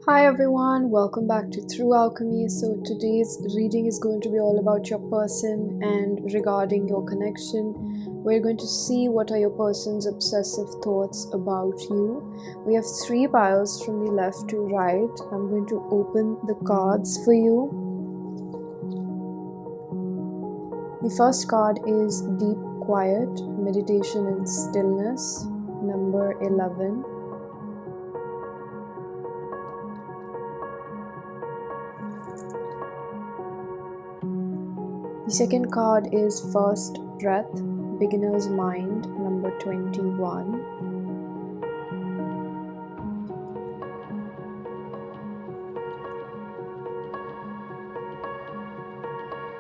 Hi everyone, welcome back to Through Alchemy. So today's reading is going to be all about your person and regarding your connection. We're going to see what are your person's obsessive thoughts about you. We have 3 piles from the left to right. I'm going to open the cards for you. The first card is Deep Quiet, Meditation and Stillness, number 11. The second card is First Breath, Beginner's Mind, number 21.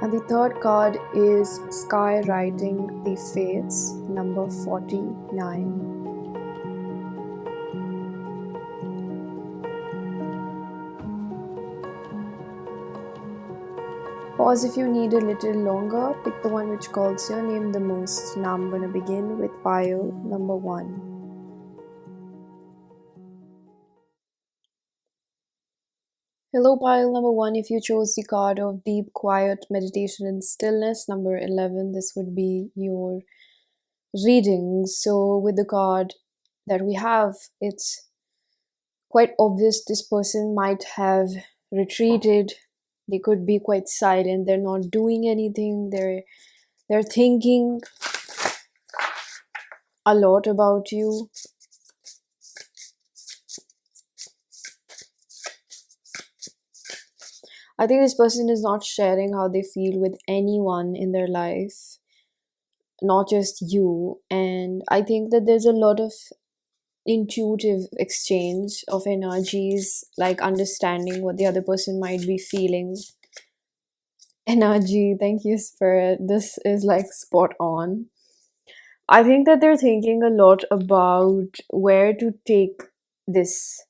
And the third card is Skywriting, the Fates, number 49. Pause if you need a little longer. Pick the one which calls your name the most. Now I'm going to begin with pile number 1. Hello, pile number 1. If you chose the card of Deep Quiet, Meditation and Stillness, number 11, this would be your reading. So with the card that we have, it's quite obvious this person might have retreated. They could be quite silent. They're not doing anything. They're thinking a lot about you. I think this person is not sharing how they feel with anyone in their life, not just you. And I think that there's a lot of intuitive exchange of energies, like understanding what the other person might be feeling. Energy, thank you, Spirit. This is like spot on. I think that they're thinking a lot about where to take this,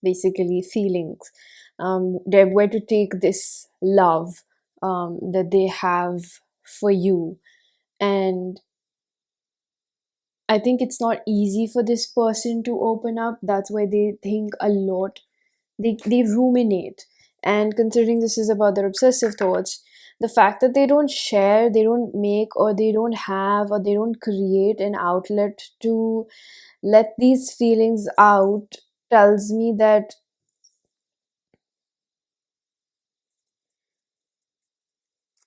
basically, feelings, where to take this love that they have for you. And I think it's not easy for this person to open up. That's why they think a lot. They ruminate. And considering this is about their obsessive thoughts, the fact that they don't share, they don't make, or they don't have, or they don't create an outlet to let these feelings out tells me that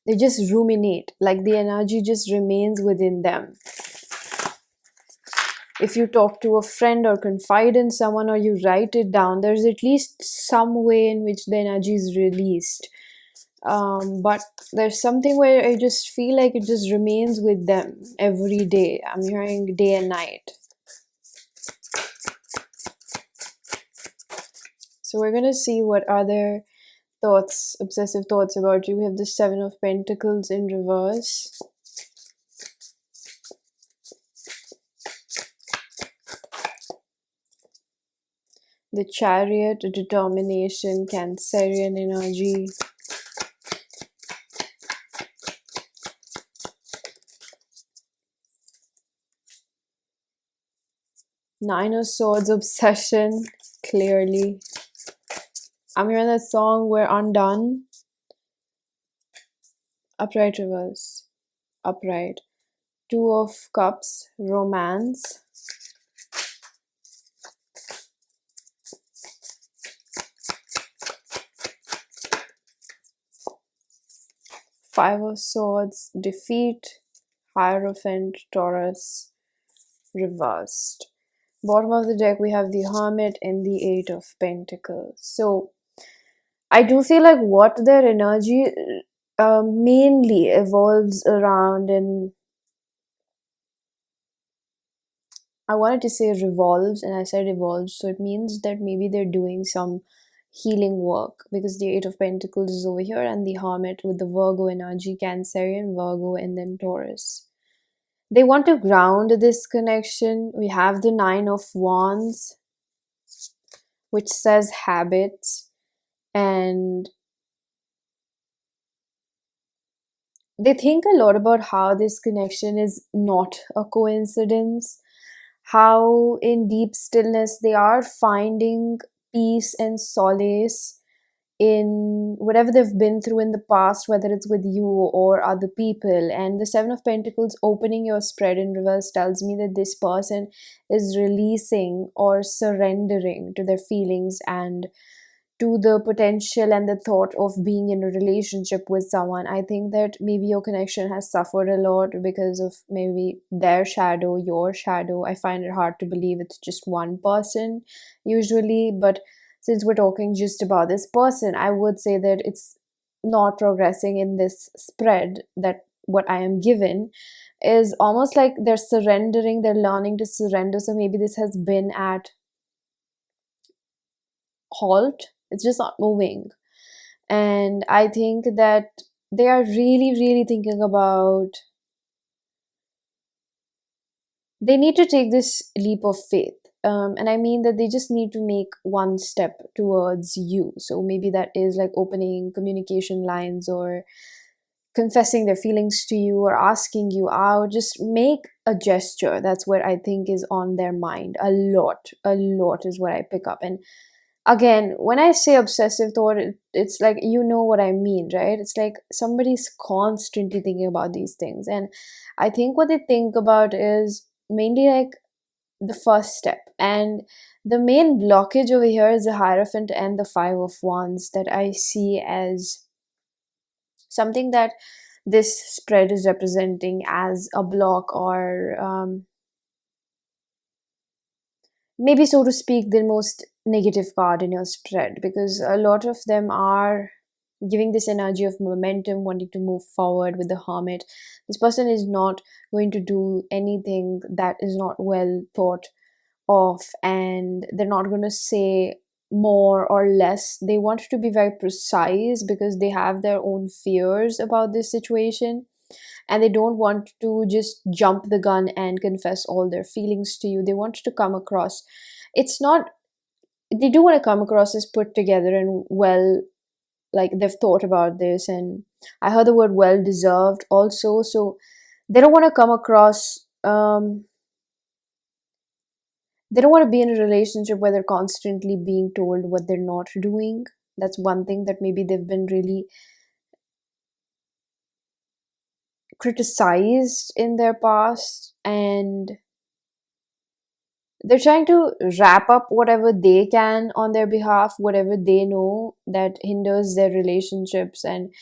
they just ruminate, like the energy just remains within them. If you talk to a friend or confide in someone or you write it down, there's at least some way in which the energy is released. But there's something where I just feel like it just remains with them every day. I'm hearing day and night. So we're going to see what other thoughts, obsessive thoughts about you. We have the 7 of Pentacles in reverse. The Chariot, determination, Cancerian energy. Nine of Swords, obsession, clearly. I'm hearing that song, We're Undone. Upright reverse, upright. 2 of Cups, romance. Five of Swords, defeat. Hierophant, Taurus, reversed. Bottom of the deck, we have the Hermit and the 8 of Pentacles. So I do feel like what their energy mainly evolves around, and I wanted to say revolves and I said evolves, so it means that maybe they're doing some healing work, because the 8 of Pentacles is over here and the Hermit with the Virgo energy, Cancerian, Virgo, and then Taurus. They want to ground this connection. We have the 9 of Wands, which says habits, and they think a lot about how this connection is not a coincidence, how in deep stillness they are finding peace and solace in whatever they've been through in the past, whether it's with you or other people. And the Seven of Pentacles opening your spread in reverse tells me that this person is releasing or surrendering to their feelings and to the potential and the thought of being in a relationship with someone. I think that maybe your connection has suffered a lot because of maybe their shadow, your shadow. I find it hard to believe it's just one person usually, but since we're talking just about this person, I would say that it's not progressing in this spread. That what I am given is almost like they're surrendering, they're learning to surrender. So maybe this has been at halt, it's just not moving. And I think that they are really, really thinking about, they need to take this leap of faith. And I mean that they just need to make one step towards you. So maybe that is like opening communication lines or confessing their feelings to you or asking you out. Just make a gesture. That's what I think is on their mind. A lot is what I pick up. And again, when I say obsessive thought, it's like, you know what I mean, right? It's like somebody's constantly thinking about these things. And I think what they think about is mainly like the first step. And the main blockage over here is the Hierophant and the Five of Wands, that I see as something that this spread is representing as a block, or maybe, so to speak, the most negative card in your spread, because a lot of them are giving this energy of momentum, wanting to move forward with the Hermit. This person is not going to do anything that is not well thought of, and they're not going to say more or less. They want to be very precise because they have their own fears about this situation, and they don't want to just jump the gun and confess all their feelings to you. They want to come across, it's not, they do want to come across as put together and well, like they've thought about this. And I heard the word well deserved also. So they don't want to come across, they don't want to be in a relationship where they're constantly being told what they're not doing. That's one thing that maybe they've been really criticized in their past, and they're trying to wrap up whatever they can on their behalf, whatever they know that hinders their relationships and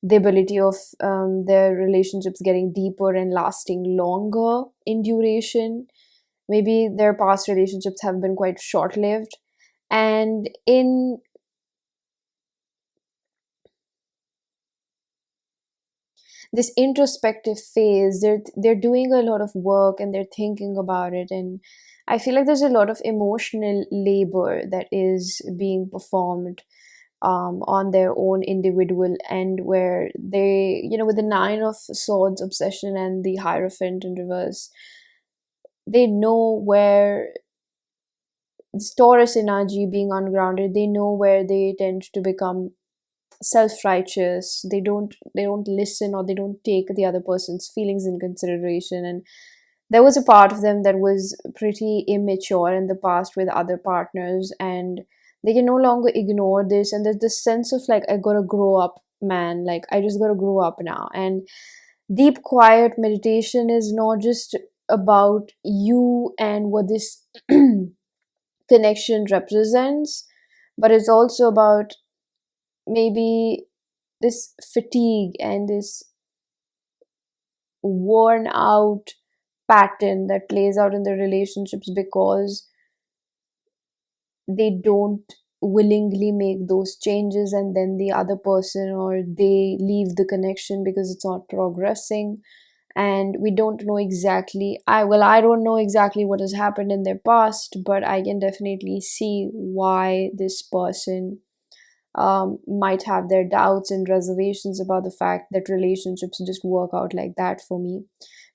the ability of their relationships getting deeper and lasting longer in duration. Maybe their past relationships have been quite short lived. And in this introspective phase, they're doing a lot of work and they're thinking about it. And I feel like there's a lot of emotional labor that is being performed on their own individual end, where they, with the Nine of Swords obsession and the Hierophant in reverse, they know where this Taurus energy being ungrounded, they know where they tend to become self-righteous. They don't listen, or they don't take the other person's feelings in consideration. And there was a part of them that was pretty immature in the past with other partners, and they can no longer ignore this. And there's this sense of like, I gotta grow up, man, like I just gotta grow up now. And deep quiet meditation is not just about you and what this connection represents, but it's also about maybe this fatigue and this worn out pattern that plays out in the relationships because they don't willingly make those changes, and then the other person or they leave the connection because it's not progressing. And we don't know exactly, I don't know exactly what has happened in their past, but I can definitely see why this person might have their doubts and reservations about the fact that relationships just work out like that for me.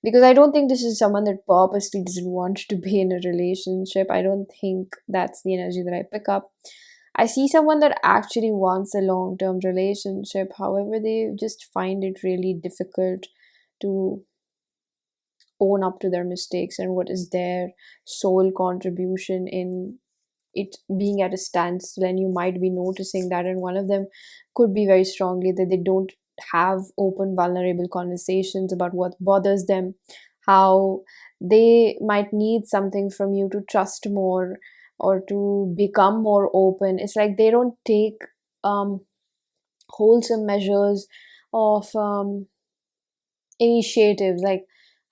Because I don't think this is someone that purposely doesn't want to be in a relationship. I don't think that's the energy that I pick up. I see someone that actually wants a long term relationship. However, they just find it really difficult to own up to their mistakes and what is their sole contribution in it being at a standstill, and you might be noticing that. And one of them could be very strongly that they don't have open, vulnerable conversations about what bothers them, how they might need something from you to trust more or to become more open. It's like they don't take um, wholesome measures of initiatives, like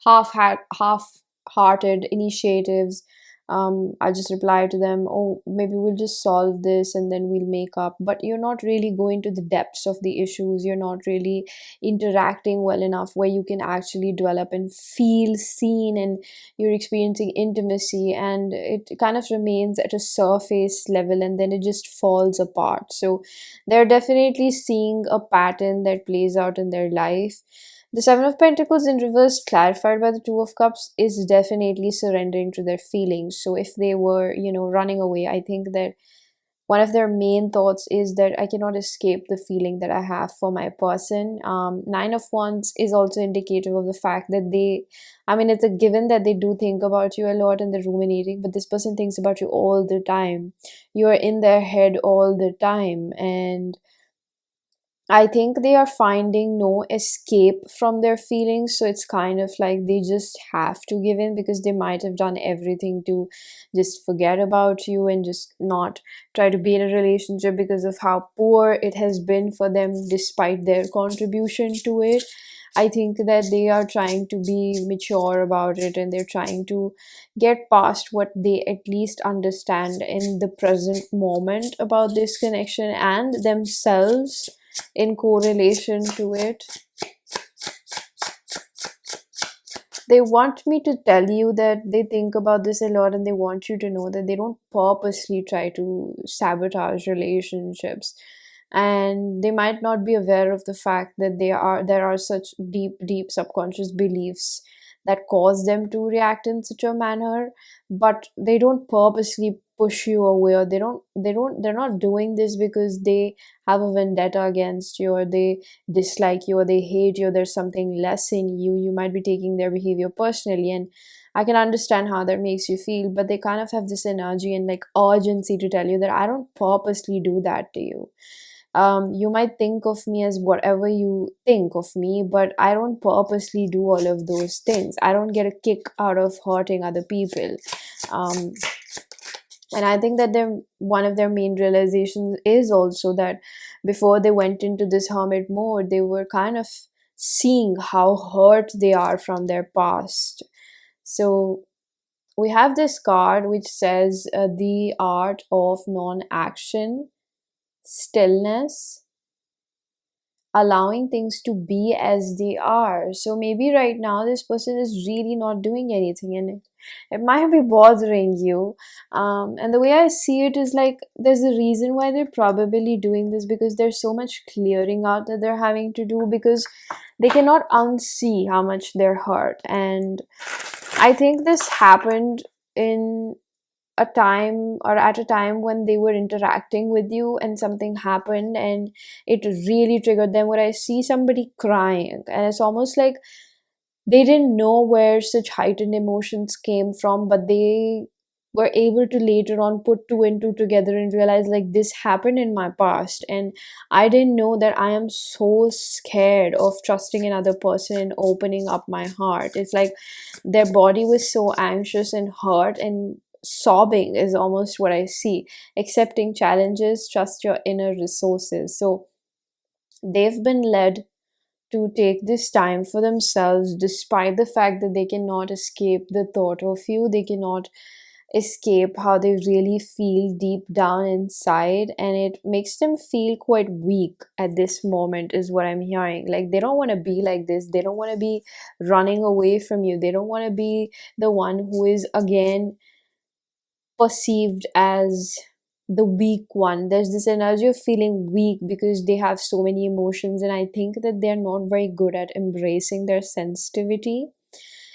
half-hearted initiatives. I just reply to them, oh, maybe we'll just solve this and then we'll make up. But you're not really going to the depths of the issues. You're not really interacting well enough where you can actually develop and feel seen, and you're experiencing intimacy, and it kind of remains at a surface level and then it just falls apart. So they're definitely seeing a pattern that plays out in their life. The Seven of Pentacles in reverse, clarified by the Two of Cups, is definitely surrendering to their feelings. So if they were, running away, I think that one of their main thoughts is that I cannot escape the feeling that I have for my person. Nine of Wands is also indicative of the fact that it's a given that they do think about you a lot and they're ruminating, but this person thinks about you all the time. You are in their head all the time, and I think they are finding no escape from their feelings. So it's kind of like they just have to give in, because they might have done everything to just forget about you and just not try to be in a relationship because of how poor it has been for them despite their contribution to it. I think that they are trying to be mature about it, and they're trying to get past what they at least understand in the present moment about this connection and themselves in correlation to it. They want me to tell you that they think about this a lot, and they want you to know that they don't purposely try to sabotage relationships. And they might not be aware of the fact that there are such deep subconscious beliefs that cause them to react in such a manner, but they don't purposely push you away, or they're not doing this because they have a vendetta against you, or they dislike you, or they hate you, or there's something less in you. You might be taking their behavior personally, and I can understand how that makes you feel, but they kind of have this energy and like urgency to tell you that I don't purposely do that to you. You might think of me as whatever you think of me, but I don't purposely do all of those things. I don't get a kick out of hurting other people. Um, and I think that one of their main realizations is also that before they went into this hermit mode, they were kind of seeing how hurt they are from their past. So we have this card which says the art of non-action, stillness, allowing things to be as they are. So maybe right now this person is really not doing anything, and it might be bothering you. And the way I see it is like there's a reason why they're probably doing this, because there's so much clearing out that they're having to do, because they cannot unsee how much they're hurt. And I think this happened in a time, or at a time when they were interacting with you and something happened and it really triggered them, where I see somebody crying, and it's almost like they didn't know where such heightened emotions came from, but they were able to later on put two and two together and realize like this happened in my past, and I didn't know that I am so scared of trusting another person and opening up my heart. It's like their body was so anxious and hurt and sobbing is almost what I see. Accepting challenges, trust your inner resources. So they've been led to take this time for themselves, despite the fact that they cannot escape the thought of you. They cannot escape how they really feel deep down inside, and it makes them feel quite weak at this moment, is what I'm hearing. Like they don't want to be like this. They don't want to be running away from you. They don't want to be the one who is again perceived as the weak one. There's this energy of feeling weak because they have so many emotions, and I think that they're not very good at embracing their sensitivity.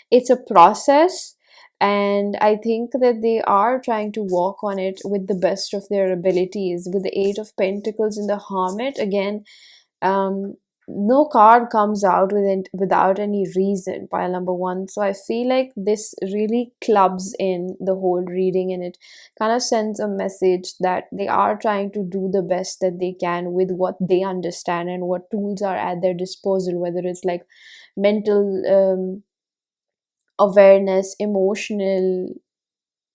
It's a process, and I think that they are trying to work on it with the best of their abilities. With the Eight of Pentacles and the Hermit, again, no card comes out without any reason, pile number one. So I feel like this really clubs in the whole reading, and it kind of sends a message that they are trying to do the best that they can with what they understand and what tools are at their disposal, whether it's like mental awareness, emotional,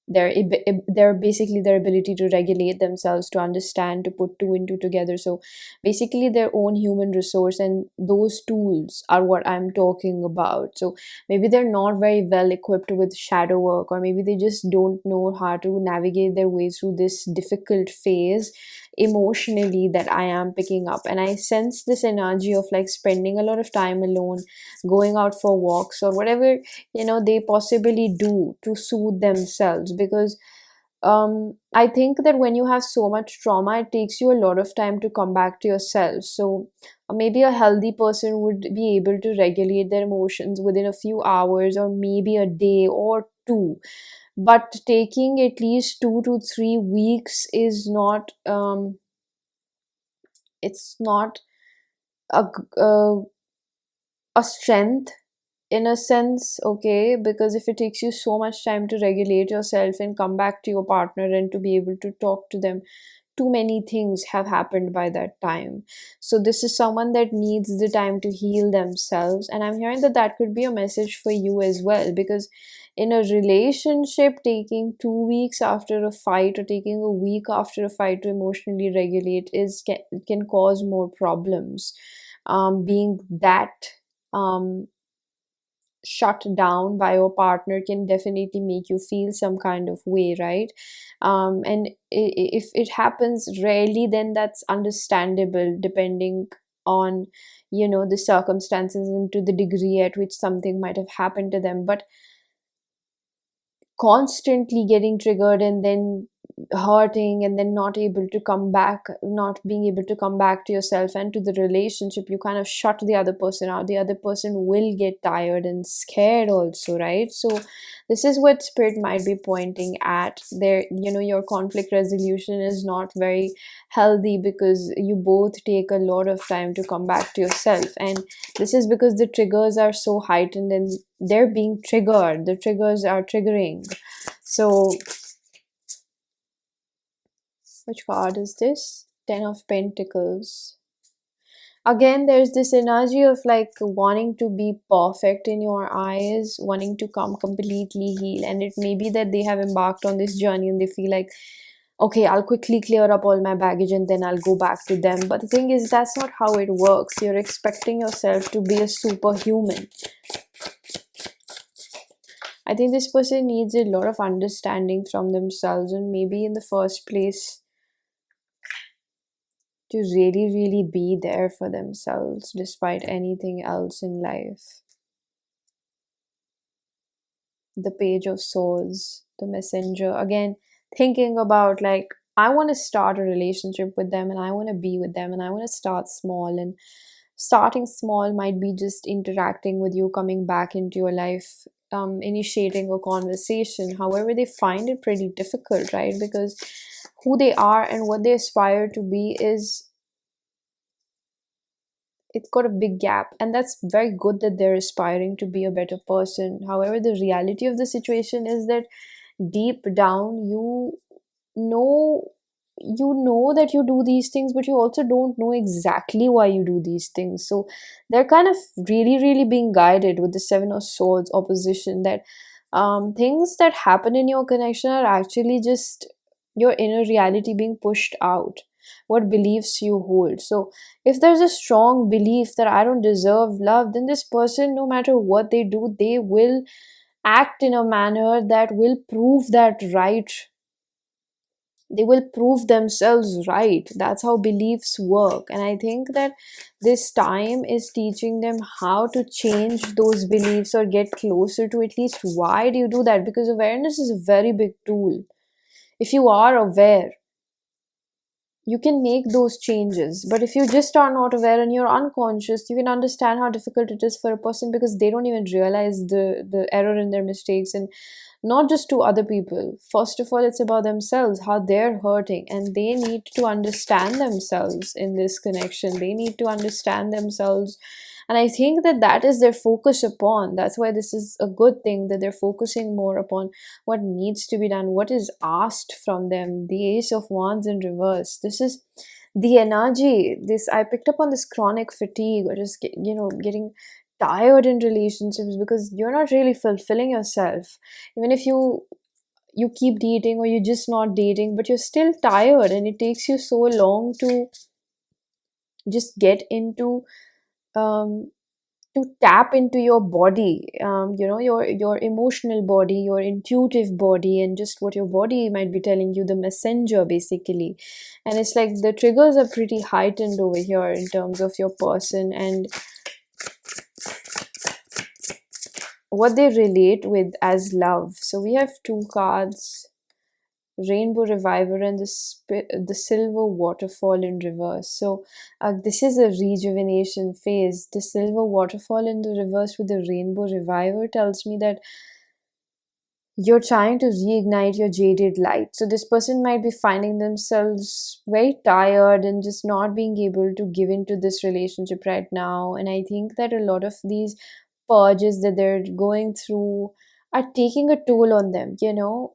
their basically their ability to regulate themselves, to understand, to put two and two together. So basically their own human resource, and those tools are what I'm talking about. So maybe they're not very well equipped with shadow work, or maybe they just don't know how to navigate their way through this difficult phase emotionally that I am picking up. And I sense this energy of like spending a lot of time alone, going out for walks, or whatever they possibly do to soothe themselves. Because I think that when you have so much trauma, it takes you a lot of time to come back to yourself. So maybe a healthy person would be able to regulate their emotions within a few hours, or maybe a day or two. But taking at least 2 to 3 weeks is not it's not a a strength in a sense, okay? Because if it takes you so much time to regulate yourself and come back to your partner and to be able to talk to them, too many things have happened by that time. So this is someone that needs the time to heal themselves, and I'm hearing that that could be a message for you as well. Because in a relationship, taking 2 weeks after a fight, or taking a week after a fight to emotionally regulate can cause more problems. Being that um shut down by your partner can definitely make you feel some kind of way, right? And if it happens rarely, then that's understandable, depending on the circumstances and to the degree at which something might have happened to them. But constantly getting triggered and then hurting, and then not able to come back, not being able to come back to yourself and to the relationship, you kind of shut the other person out. The other person will get tired and scared also, right? So this is what spirit might be pointing at there. Your conflict resolution is not very healthy, because you both take a lot of time to come back to yourself, and this is because the triggers are so heightened, and they're being triggered, the triggers are triggering. So which card is this? Ten of Pentacles. Again, there's this energy of like wanting to be perfect in your eyes, wanting to come completely healed. And it may be that they have embarked on this journey and they feel like, okay, I'll quickly clear up all my baggage and then I'll go back to them. But the thing is, that's not how it works. You're expecting yourself to be a superhuman. I think this person needs a lot of understanding from themselves, and maybe in the first place to really, really be there for themselves despite anything else in life. The Page of Swords, the Messenger. Again, thinking about like, I want to start a relationship with them, and I want to be with them, and I want to start small. And starting small might be just interacting with you, coming back into your life, initiating a conversation. However, they find it pretty difficult, right? Because who they are and what they aspire to be it's got a big gap, and that's very good that they're aspiring to be a better person. However, the reality of the situation is that deep down know you know that you do these things, but you also don't know exactly why you do these things. So they're kind of really, really being guided with the Seven of Swords opposition, that things that happen in your connection are actually just your inner reality being pushed out, what beliefs you hold. So if there's a strong belief that I don't deserve love, then this person, no matter what they do, they will act in a manner that will prove that right. They will prove themselves right. That's how beliefs work. And I think that this time is teaching them how to change those beliefs, or get closer to at least why do you do that. Because awareness is a very big tool. If you are aware, you can make those changes. But if you just are not aware and you're unconscious, you can understand how difficult it is for a person, because they don't even realize the error in their mistakes, and not just to other people. First of all, it's about themselves, how they're hurting, and they need to understand themselves in this connection. They need to understand themselves, and I think that that is their focus upon. That's why this is a good thing, that they're focusing more upon what needs to be done, what is asked from them. The Ace of Wands in reverse, this is the energy. This, I picked up on this chronic fatigue, or just getting tired in relationships because you're not really fulfilling yourself. Even if you keep dating, or you're just not dating, but you're still tired, and it takes you so long to just get into um to tap into your body, your emotional body, your intuitive body, and just what your body might be telling you, the messenger basically. And it's like the triggers are pretty heightened over here in terms of your person and what they relate with as love. So we have two cards, Rainbow Reviver and the Silver Waterfall in reverse. So this is a rejuvenation phase. The Silver Waterfall in the reverse with the Rainbow Reviver tells me that you're trying to reignite your jaded light. So this person might be finding themselves very tired and just not being able to give into this relationship right now. And I think that a lot of these purges that they're going through are taking a toll on them.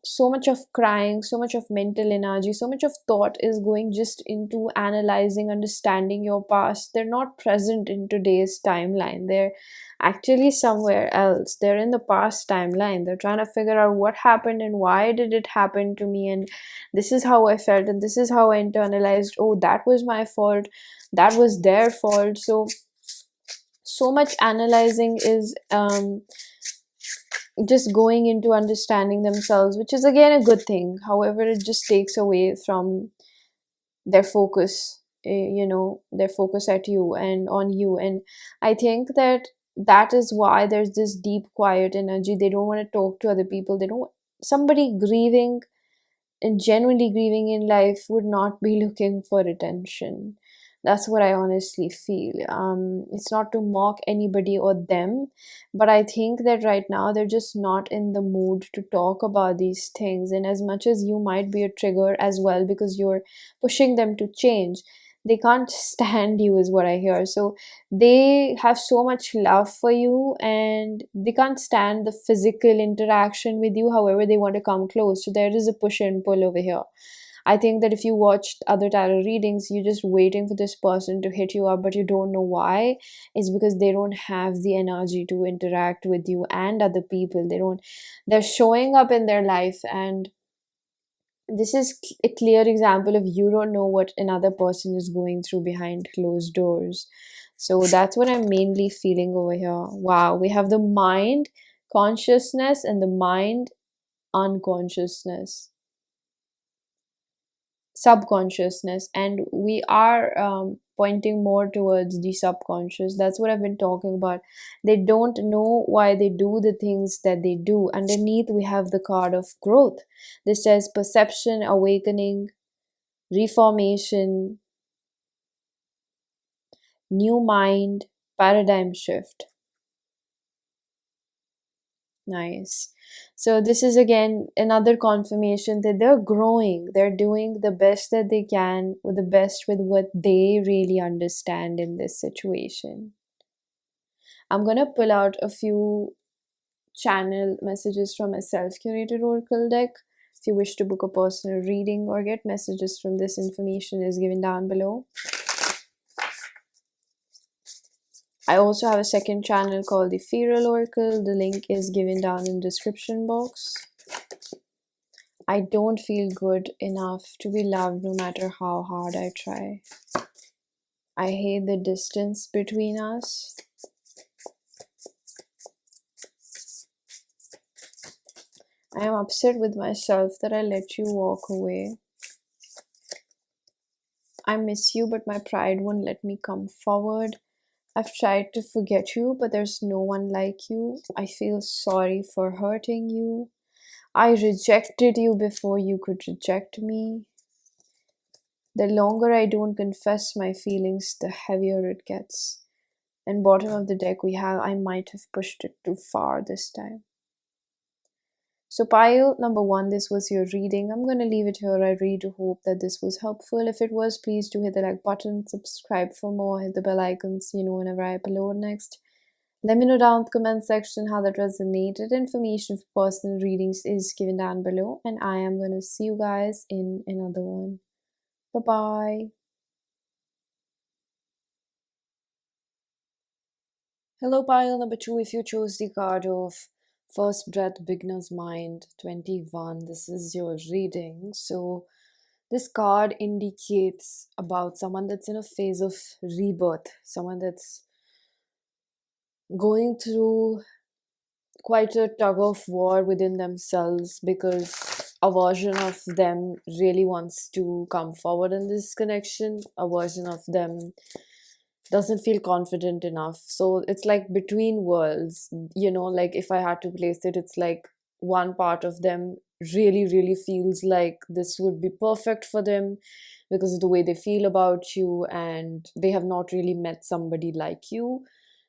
So much of crying, so much of mental energy, so much of thought is going just into analyzing, understanding your past. They're not present in today's timeline. They're actually somewhere else. They're in the past timeline. They're trying to figure out what happened and why did it happen to me, and this is how I felt, and this is how I internalized, oh, that was my fault, that was their fault. So much analyzing is just going into understanding themselves, which is again a good thing. However, it just takes away from their focus, their focus at you and on you. And I think that that is why there's this deep quiet energy. They don't want to talk to other people. They don't, somebody grieving and genuinely grieving in life would not be looking for attention. That's what I honestly feel. It's not to mock anybody or them, but I think that right now they're just not in the mood to talk about these things. And as much as you might be a trigger as well because you're pushing them to change, they can't stand you, is what I hear. So they have so much love for you and they can't stand the physical interaction with you. However, they want to come close. So there is a push and pull over here. I think that if you watched other tarot readings, you're just waiting for this person to hit you up, but you don't know why. It's because they don't have the energy to interact with you and other people. They're showing up in their life, and this is a clear example of you don't know what another person is going through behind closed doors. So that's what I'm mainly feeling over here. Wow, we have the mind consciousness and the mind unconsciousness, subconsciousness, and we are pointing more towards the subconscious. That's what I've been talking about. They don't know why they do the things that they do. Underneath we have the card of growth. This says perception, awakening, reformation, new mind, paradigm shift. Nice. So this is again another confirmation that they're growing. They're doing the best that they can with the best with what they really understand in this situation. I'm gonna pull out a few channel messages from a self-curated oracle deck. If you wish to book a personal reading or get messages from this, information is given down below. I also have a second channel called the Ethereal Oracle. The link is given down in the description box. I don't feel good enough to be loved no matter how hard I try. I hate the distance between us. I am upset with myself that I let you walk away. I miss you, but my pride won't let me come forward. I've tried to forget you, but there's no one like you. I feel sorry for hurting you. I rejected you before you could reject me. The longer I don't confess my feelings, the heavier it gets. And bottom of the deck we have, I might have pushed it too far this time. So, pile number one, this was your reading. I'm going to leave it here. I really do hope that this was helpful. If it was, please do hit the like button, subscribe for more, hit the bell icons, whenever I upload next. Let me know down in the comment section how that resonated. Information for personal readings is given down below, and I am going to see you guys in another one. Bye-bye. Hello, pile number two. If you chose the card of First Breath, Beginner's Mind 21, this is your reading. So, this card indicates about someone that's in a phase of rebirth, someone that's going through quite a tug of war within themselves because a version of them really wants to come forward in this connection. A version of them doesn't feel confident enough. So it's like between worlds, like if I had to place it, it's like one part of them really, really feels like this would be perfect for them because of the way they feel about you, and they have not really met somebody like you.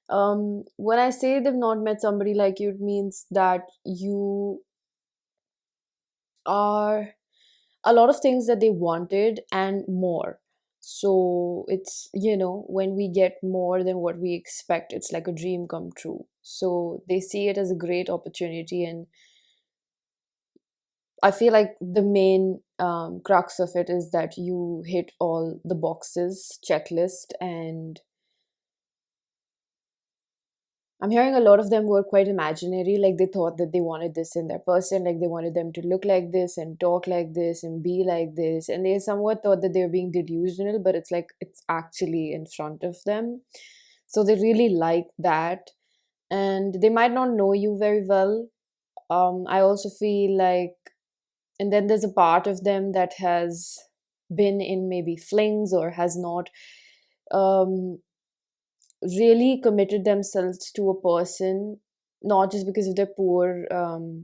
When I say they've not met somebody like you, it means that you are a lot of things that they wanted and more. So it's, when we get more than what we expect, it's like a dream come true. So they see it as a great opportunity, and I feel like the main crux of it is that you hit all the boxes checklist. And I'm hearing a lot of them were quite imaginary, like they thought that they wanted this in their person, like they wanted them to look like this and talk like this and be like this. And they somewhat thought that they were being delusional, but it's like it's actually in front of them. So they really like that. And they might not know you very well. I also feel like, and then there's a part of them that has been in maybe flings or has not um really committed themselves to a person, not just because of their poor oh,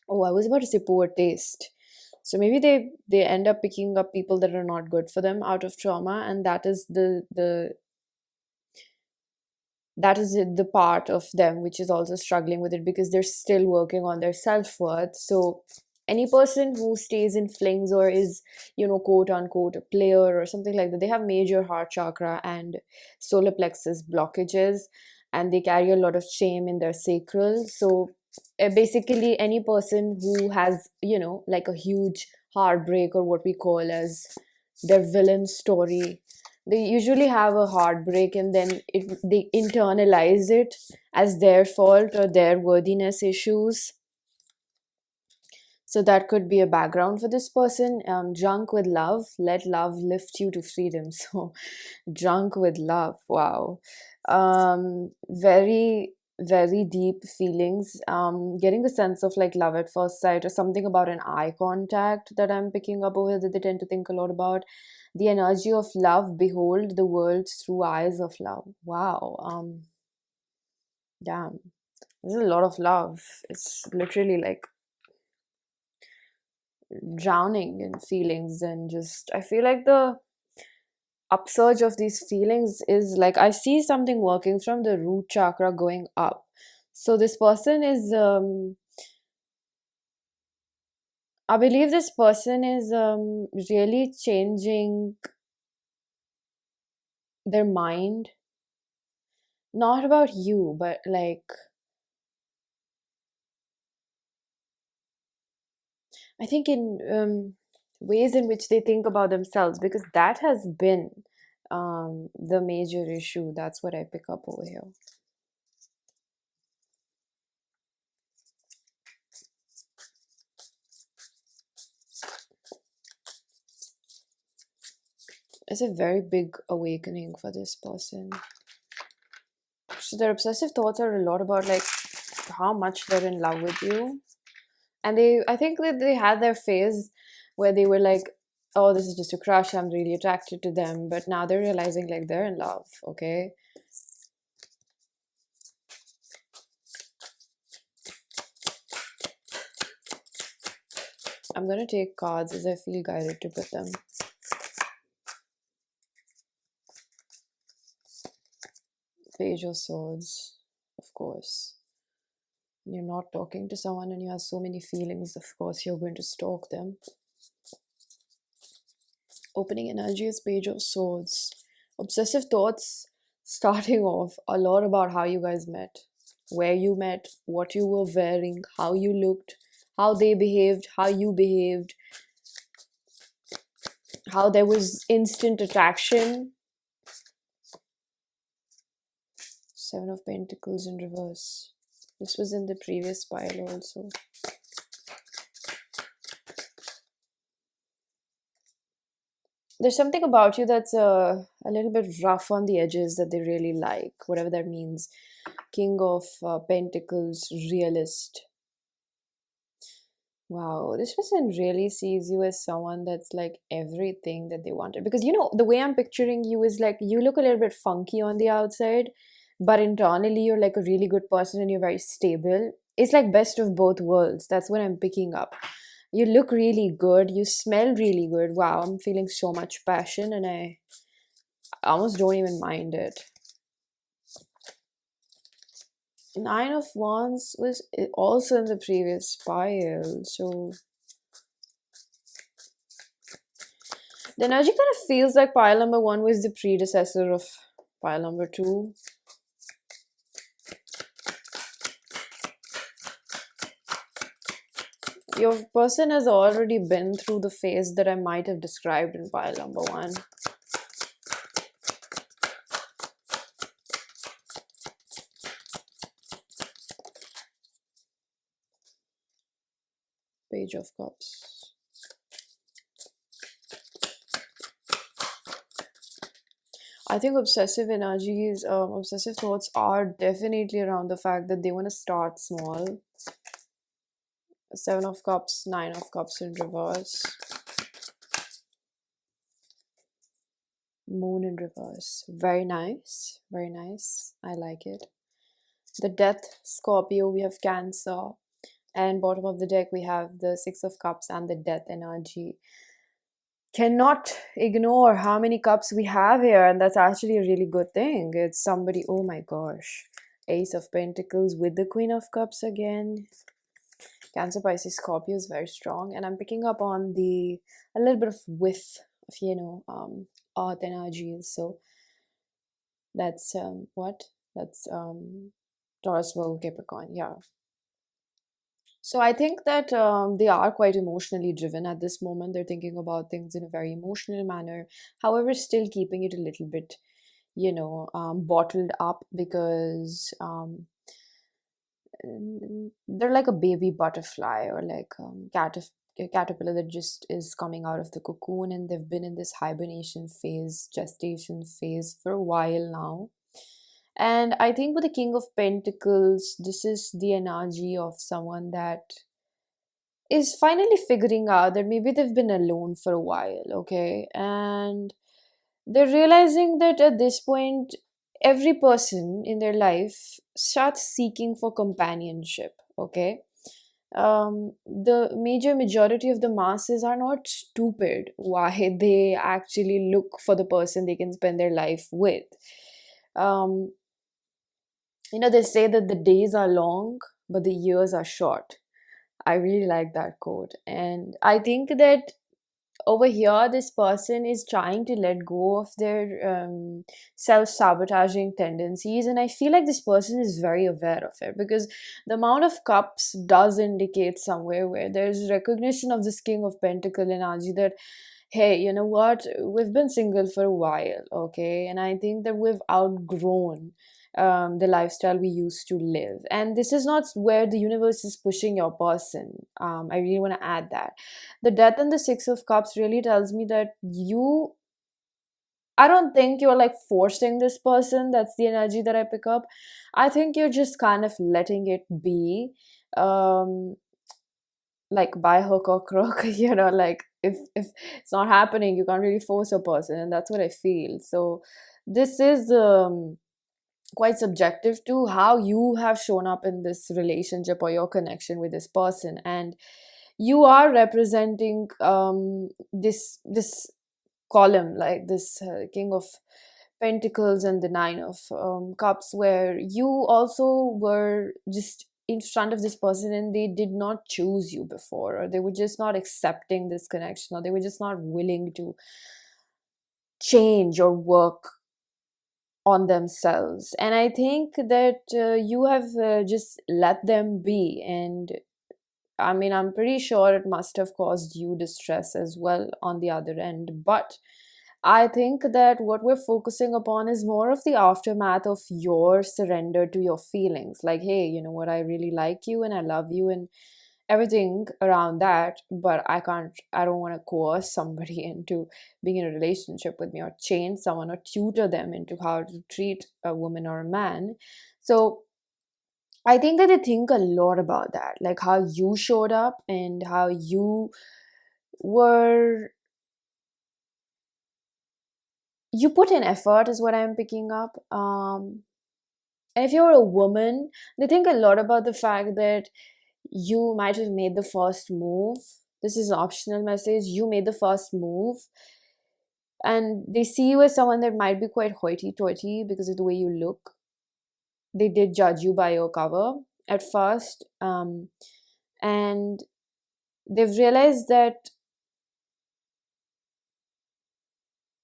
I was about to say poor taste. So maybe they end up picking up people that are not good for them out of trauma, and that is the part of them which is also struggling with it because they're still working on their self-worth. So any person who stays in flings or is, quote unquote a player or something like that, they have major heart chakra and solar plexus blockages, and they carry a lot of shame in their sacral. So basically any person who has, like a huge heartbreak, or what we call as their villain story, they usually have a heartbreak, and then they internalize it as their fault or their worthiness issues. So that could be a background for this person. Drunk with love, let love lift you to freedom. So drunk with love, wow. Very, very deep feelings. Getting the sense of like love at first sight, or something about an eye contact that I'm picking up over here that they tend to think a lot about. The energy of love, behold the world through eyes of love. Wow. Damn. There's a lot of love. It's literally like drowning in feelings, and just I feel like the upsurge of these feelings is like I see something working from the root chakra going up. So this person is I believe this person is really changing their mind, not about you, but like I think in ways in which they think about themselves, because that has been the major issue. That's what I pick up over here. It's a very big awakening for this person. So their obsessive thoughts are a lot about like how much they're in love with you. And I think that they had their phase where they were like, oh, this is just a crush, I'm really attracted to them. But now they're realizing like they're in love, okay? I'm gonna take cards as I feel guided to put them. Page of Swords, of course. You're not talking to someone and you have so many feelings, of course you're going to stalk them. Opening energy is Page of Swords. Obsessive thoughts starting off a lot about how you guys met, where you met, what you were wearing, how you looked, how they behaved, how you behaved, how there was instant attraction. Seven of Pentacles in reverse. This was in the previous pile also. There's something about you that's a little bit rough on the edges that they really like, whatever that means. King of Pentacles, realist. Wow, this person really sees you as someone that's like everything that they wanted. Because, you know, the way I'm picturing you is like you look a little bit funky on the outside, but internally you're like a really good person and you're very stable. It's like best of both worlds. That's what I'm picking up. You look really good. You smell really good. Wow, I'm feeling so much passion and I almost don't even mind it. Nine of Wands was also in the previous pile. So the energy kind of feels like pile number 1 was the predecessor of pile number 2. Your person has already been through the phase that I might have described in pile number 1. Page of Cups. I think obsessive energies, obsessive thoughts are definitely around the fact that they want to start small. Seven of Cups, Nine of Cups in reverse. Moon in reverse. Very nice. Very nice. I like it. The Death, Scorpio, we have Cancer. And bottom of the deck, we have the Six of Cups and the Death energy. Cannot ignore how many cups we have here, and that's actually a really good thing. It's somebody, oh my gosh. Ace of Pentacles with the Queen of Cups again. Cancer, Pisces, Scorpio is very strong, and I'm picking up on a little bit of whiff of, you know, earth energies. So that's what? That's Taurus, Virgo, Capricorn. Yeah. So I think that they are quite emotionally driven at this moment. They're thinking about things in a very emotional manner. However, still keeping it a little bit, you know, bottled up because they're like a baby butterfly or like a caterpillar that just is coming out of the cocoon, and they've been in this hibernation phase, gestation phase for a while now. And I think with the King of Pentacles, this is the energy of someone that is finally figuring out that maybe they've been alone for a while, okay? And they're realizing that at this point, every person in their life starts seeking for companionship, okay? The majority of the masses are not stupid why they actually look for the person they can spend their life with. Um, you know, they say that the days are long, but the years are short. I really like that quote. And I think that over here, this person is trying to let go of their self sabotaging tendencies. And I feel like this person is very aware of it because the amount of cups does indicate somewhere where there's recognition of this King of Pentacle energy that, hey, you know what, we've been single for a while, okay? And I think that we've outgrown the lifestyle we used to live. And this is not where the universe is pushing your person. I really want to add that. The Death and the Six of Cups really tells me that I don't think you're like forcing this person. That's the energy that I pick up. I think you're just kind of letting it be. Um, like by hook or crook, you know, like if it's not happening, you can't really force a person, and that's what I feel. So this is quite subjective to how you have shown up in this relationship or your connection with this person, and you are representing this column, like this King of Pentacles and the Nine of Cups, where you also were just in front of this person and they did not choose you before, or they were just not accepting this connection, or they were just not willing to change or work on themselves. And I think that you have just let them be. And I mean, I'm pretty sure it must have caused you distress as well on the other end. But I think that what we're focusing upon is more of the aftermath of your surrender to your feelings. Like, hey, you know what, I really like you and I love you and everything around that, but I don't want to coerce somebody into being in a relationship with me, or change someone, or tutor them into how to treat a woman or a man. So I think that they think a lot about that, like how you showed up and how you were, you put in effort, is what I'm picking up. And if you're a woman, they think a lot about the fact that you might have made the first move. This is an optional message. You made the first move. And they see you as someone that might be quite hoity toity because of the way you look. They did judge you by your cover at first. And they've realized that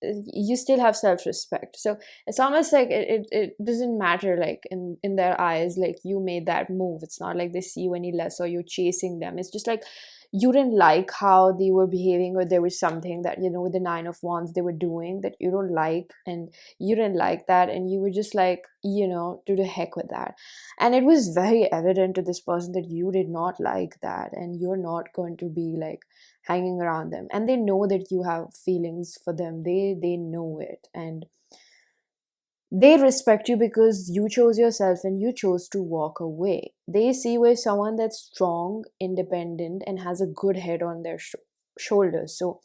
you still have self-respect. So it's almost like it doesn't matter, like in their eyes, like you made that move. It's not like they see you any less or you're chasing them. It's just like you didn't like how they were behaving, or there was something that, you know, with the Nine of Wands they were doing that you don't like, and you didn't like that, and you were just like, you know, to the heck with that. And it was very evident to this person that you did not like that, and you're not going to be like hanging around them. And they know that you have feelings for them. They know it, and they respect you because you chose yourself and you chose to walk away. They see you as someone that's strong, independent, and has a good head on their shoulders. So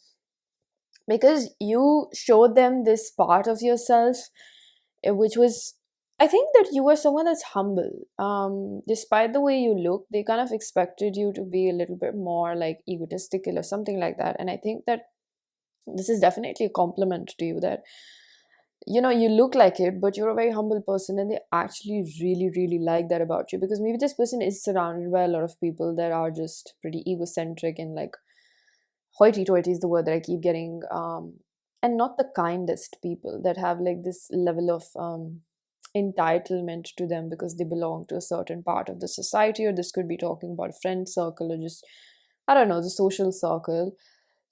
because you showed them this part of yourself, which was, I think that you were someone that's humble. Despite the way you look, they kind of expected you to be a little bit more like egotistical or something like that. And I think that this is definitely a compliment to you, that, you know, you look like it, but you're a very humble person, and they actually really, really like that about you, because maybe this person is surrounded by a lot of people that are just pretty egocentric and like hoity-toity is the word that I keep getting, and not the kindest people, that have like this level of entitlement to them because they belong to a certain part of the society, or this could be talking about a friend circle, or just, I don't know, the social circle.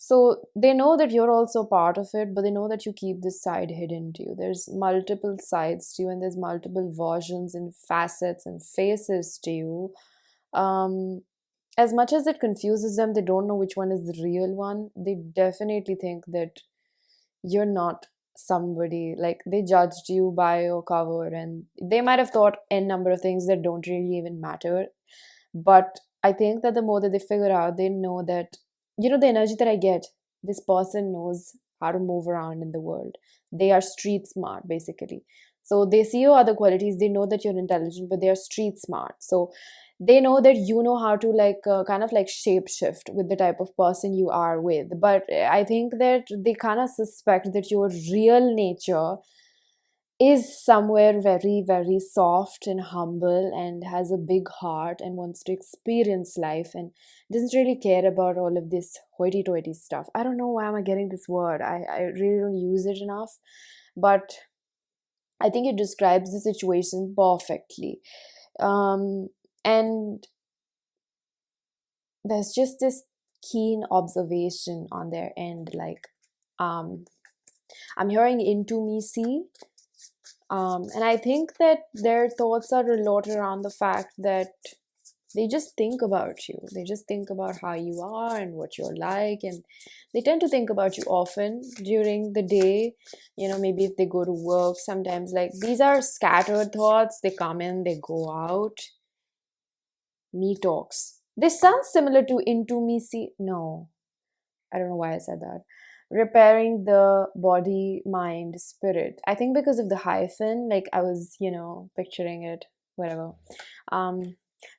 So they know that you're also part of it, but they know that you keep this side hidden to you. There's multiple sides to you, and there's multiple versions and facets and faces to you. Um, as much as it confuses them, they don't know which one is the real one. They definitely think that you're not somebody, like they judged you by your cover, and they might have thought n number of things that don't really even matter. But I think that the more that they figure out, they know that, you know, the energy that I get, this person knows how to move around in the world. They are street smart, basically. So they see your other qualities, they know that you're intelligent, but they are street smart. So they know that you know how to like kind of like shape shift with the type of person you are with. But I think that they kind of suspect that your real nature is somewhere very, very soft and humble, and has a big heart and wants to experience life, and doesn't really care about all of this hoity toity stuff. I don't know why am I getting this word. I really don't use it enough, but I think it describes the situation perfectly. Um, and there's just this keen observation on their end, like, I'm hearing intimacy. And I think that their thoughts are a lot around the fact that they just think about you. They just think about how you are and what you're like. And they tend to think about you often during the day. You know, maybe if they go to work, sometimes like these are scattered thoughts. They come in, they go out. Me talks. This sounds similar to intimacy. No, I don't know why I said that. Repairing the body, mind, spirit. I think because of the hyphen, like I was, you know, picturing it, whatever. Um,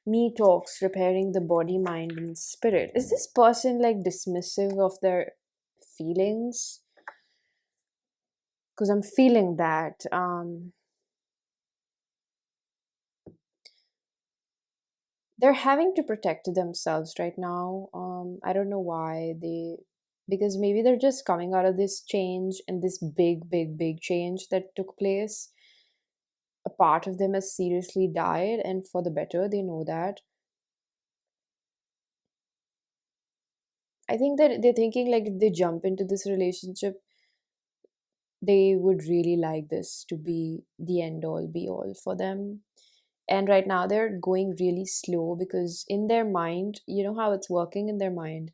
Me talks, repairing the body, mind, and spirit. Is this person like dismissive of their feelings? Because I'm feeling that. they're having to protect themselves right now. I don't know why they, because maybe they're just coming out of this change and this big, big, big change that took place. A part of them has seriously died, and for the better, they know that. I think that they're thinking like if they jump into this relationship, they would really like this to be the end all be all for them. And right now they're going really slow because in their mind, you know how it's working in their mind.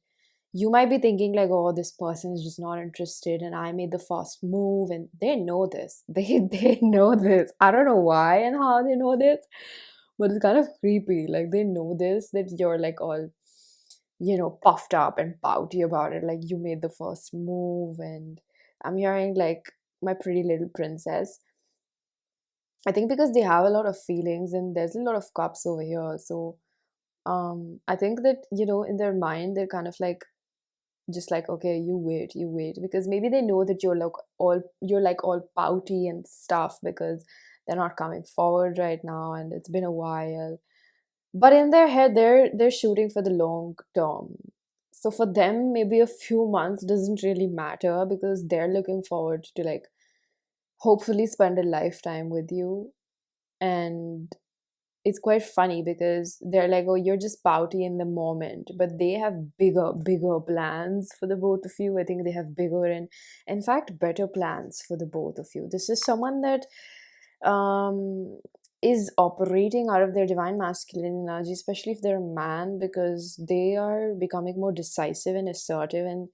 You might be thinking like, oh, this person is just not interested and I made the first move, and they know this. They know this. I don't know why and how they know this, but it's kind of creepy. Like they know this, that you're like all, puffed up and pouty about it. Like you made the first move, and I'm hearing like my pretty little princess. I think because they have a lot of feelings and there's a lot of cups over here. So I think that, in their mind, they're kind of like, just like, okay, you wait, because maybe they know that you're like all pouty and stuff because they're not coming forward right now and it's been a while. But in their head, they're shooting for the long term. So for them, maybe a few months doesn't really matter because they're looking forward to like hopefully spend a lifetime with you. And it's quite funny because they're like, oh, you're just pouty in the moment, but they have bigger plans for the both of you. I think they have bigger and, in fact, better plans for the both of you. This is someone that um, is operating out of their divine masculine energy, especially if they're a man, because they are becoming more decisive and assertive. And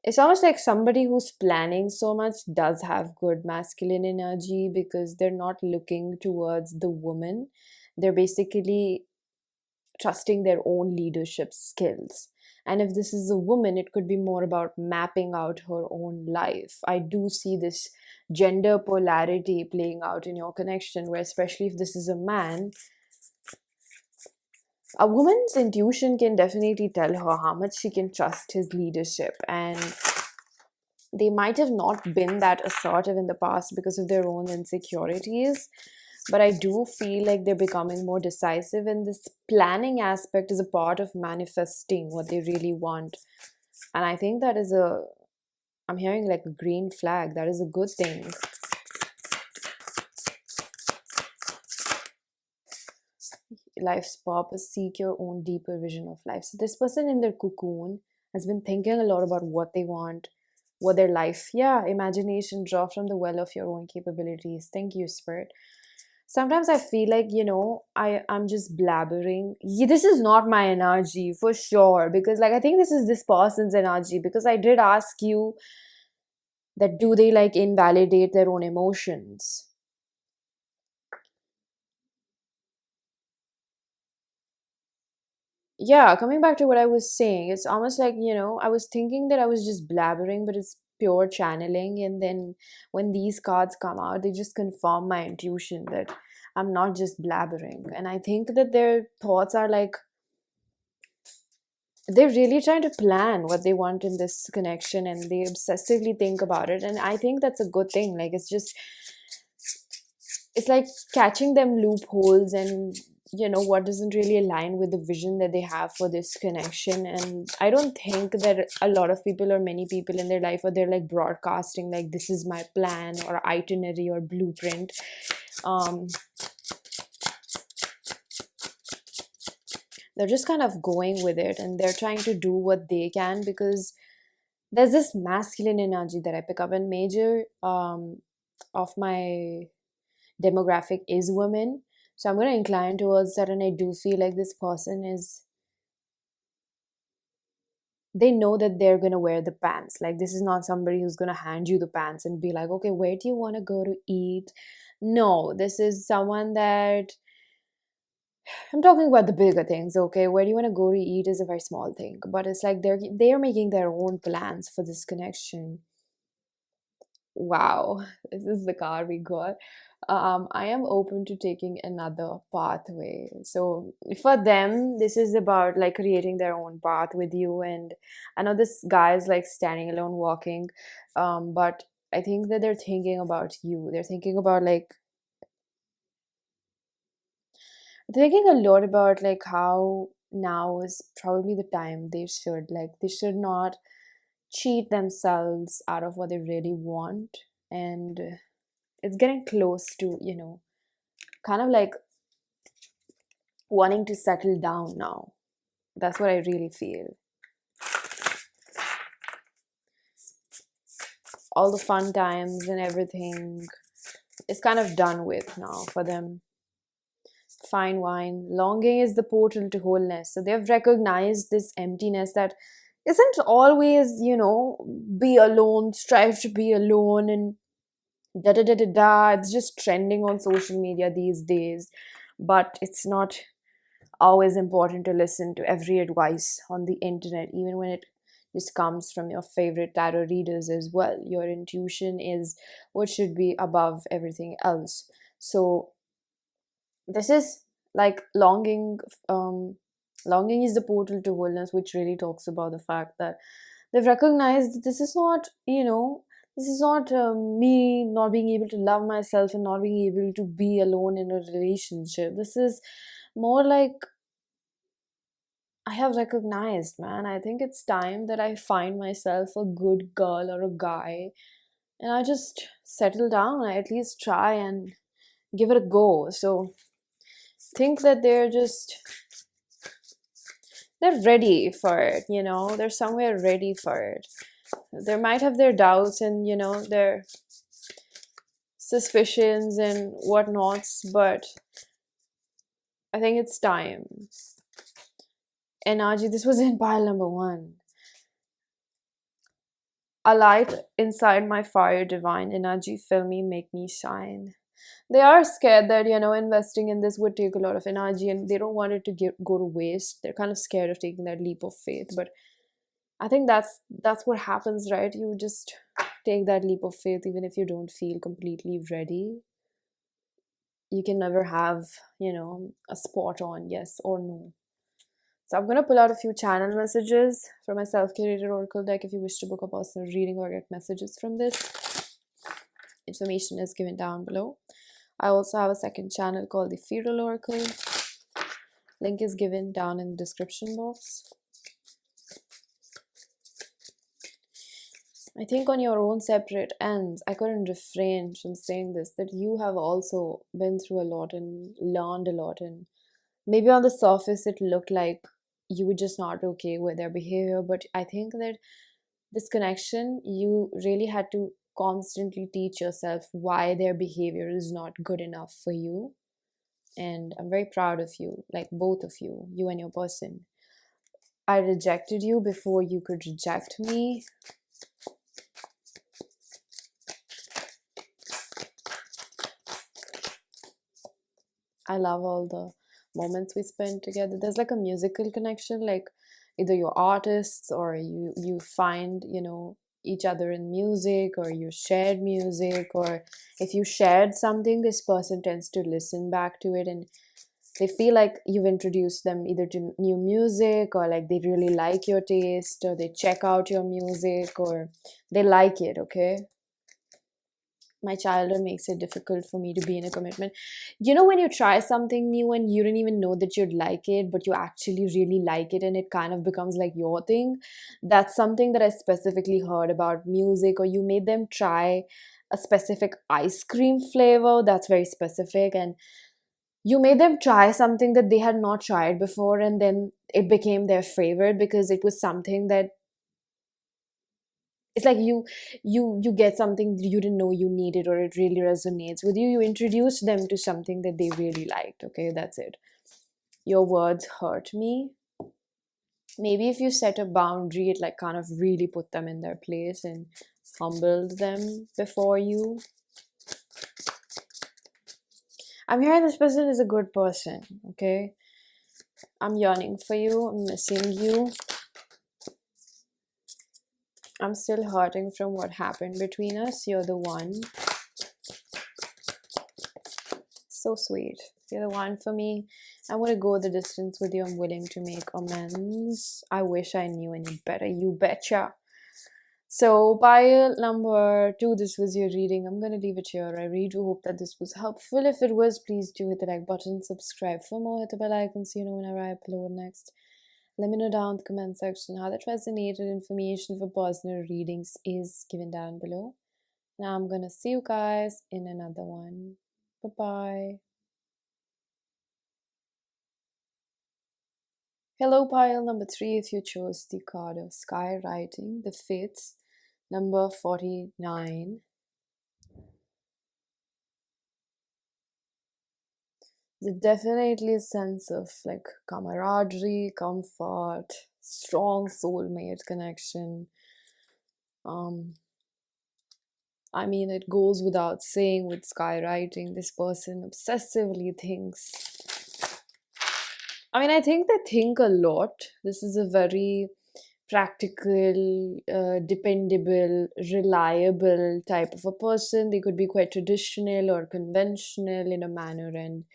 it's almost like somebody who's planning so much does have good masculine energy because they're not looking towards the woman. They're basically trusting their own leadership skills. And if this is a woman, it could be more about mapping out her own life. I do see this gender polarity playing out in your connection, where, especially if this is a man, a woman's intuition can definitely tell her how much she can trust his leadership. And they might have not been that assertive in the past because of their own insecurities, but I do feel like they're becoming more decisive, and this planning aspect is a part of manifesting what they really want. And I think that is a, I'm hearing like a green flag. That is a good thing. Life's purpose, seek your own deeper vision of life. So this person in their cocoon has been thinking a lot about what they want, what their life, yeah, imagination, draw from the well of your own capabilities. Thank you, Spirit. Sometimes I feel like, I'm just blabbering. This is not my energy for sure, because like I think this is this person's energy, because I did ask you that do they like invalidate their own emotions. Yeah, coming back to what I was saying, it's almost like, I was thinking that I was just blabbering, but it's pure channeling. And then when these cards come out, they just confirm my intuition that I'm not just blabbering. And I think that their thoughts are like, they're really trying to plan what they want in this connection, and they obsessively think about it. And I think that's a good thing. Like, it's like catching them loopholes and what doesn't really align with the vision that they have for this connection. And I don't think that a lot of people or many people in their life, or they're like broadcasting like this is my plan or itinerary or blueprint. um they're just kind of going with it, and they're trying to do what they can, because there's this masculine energy that I pick up, and major of my demographic is women. So I'm going to incline towards that. And I do feel like this person is, they know that they're going to wear the pants. Like, this is not somebody who's going to hand you the pants and be like, okay, where do you want to go to eat? No, this is someone that, I'm talking about the bigger things. Okay, where do you want to go to eat is a very small thing, but it's like they're making their own plans for this connection. Wow, this is the card we got. I am open to taking another pathway. So for them, this is about like creating their own path with you. And I know this guy is like standing alone walking, but I think that they're thinking about you. They're thinking about like, thinking a lot about like how now is probably the time they should not cheat themselves out of what they really want. And it's getting close to, kind of like wanting to settle down now. That's what I really feel. All the fun times and everything is kind of done with now for them. Fine wine. Longing is the portal to wholeness. So they've recognized this emptiness that isn't always, be alone, strive to be alone, and da da da da da. It's just trending on social media these days. But it's not always important to listen to every advice on the internet, even when it just comes from your favorite tarot readers as well. Your intuition is what should be above everything else. So this is like longing is the portal to wholeness, which really talks about the fact that they've recognized that this is not me not being able to love myself and not being able to be alone in a relationship. This is more like, I have recognized, man, I think it's time that I find myself a good girl or a guy, and I just settle down. I at least try and give it a go. So think that they're ready for it, they're somewhere ready for it. They might have their doubts and, their suspicions and whatnots, but I think it's time. And Aji, this was in pile number 1. A light inside my fire divine, energy fill me, make me shine. They are scared that, investing in this would take a lot of energy and they don't want it to go to waste. They're kind of scared of taking that leap of faith. But I think that's what happens, right? You just take that leap of faith even if you don't feel completely ready. You can never have, a spot on yes or no. So I'm going to pull out a few channel messages from my self-curated oracle deck if you wish to book a personal reading or get messages from this. Information is given down below. I also have a second channel called the Ethereal Oracle. Link is given down in the description box. I think on your own separate ends, I couldn't refrain from saying this, that you have also been through a lot and learned a lot, and maybe on the surface it looked like you were just not okay with their behavior, but I think that this connection, you really had to constantly teach yourself why their behavior is not good enough for you. And I'm very proud of you, like both of you, you and your person. I rejected you before you could reject me. I love all the moments we spent together. There's like a musical connection, like either you're artists or you find, each other in music, or you shared music, or if you shared something, this person tends to listen back to it and they feel like you've introduced them either to new music, or like they really like your taste, or they check out your music, or they like it. Okay, my childhood makes it difficult for me to be in a commitment. When you try something new and you didn't even know that you'd like it, but you actually really like it and it kind of becomes like your thing. That's something that I specifically heard about music. Or you made them try a specific ice cream flavor that's very specific, and you made them try something that they had not tried before, and then it became their favorite because it was something that, it's like you get something you didn't know you needed, or it really resonates with you. You introduce them to something that they really liked. Okay, that's it. Your words hurt me. Maybe if you set a boundary, it like kind of really put them in their place and humbled them before you. I'm hearing this person is a good person. Okay, I'm yearning for you, I'm missing you. I'm still hurting from what happened between us. You're the one. So sweet. You're the one for me. I want to go the distance with you. I'm willing to make amends. I wish I knew any better. You betcha. So, pile number two, this was your reading. I'm gonna leave it here. I really do hope that this was helpful. If it was, please do hit the like button, subscribe for more, hit the bell icon so you know whenever I upload next. Let me know down in the comment section how that resonated. Information for personal readings is given down below. Now I'm gonna see you guys in another one. Bye bye. Hello, pile number three. If you chose the card of Skywriting, the Fates, number 49. There's definitely a sense of like camaraderie, comfort, strong soulmate connection. Um, I mean, it goes without saying with Skywriting, this person obsessively thinks. I mean, I think they think a lot. This is a very practical, dependable, reliable type of a person. They could be quite traditional or conventional in a manner, and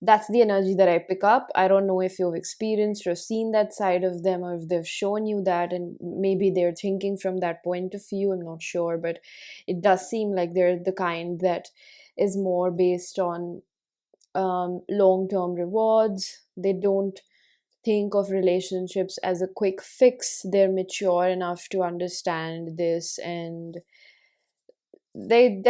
that's the energy that I pick up. I don't know if you've experienced or seen that side of them, or if they've shown you that, and maybe they're thinking from that point of view. I'm not sure, but it does seem like they're the kind that is more based on long term rewards. They don't think of relationships as a quick fix. They're mature enough to understand this, and they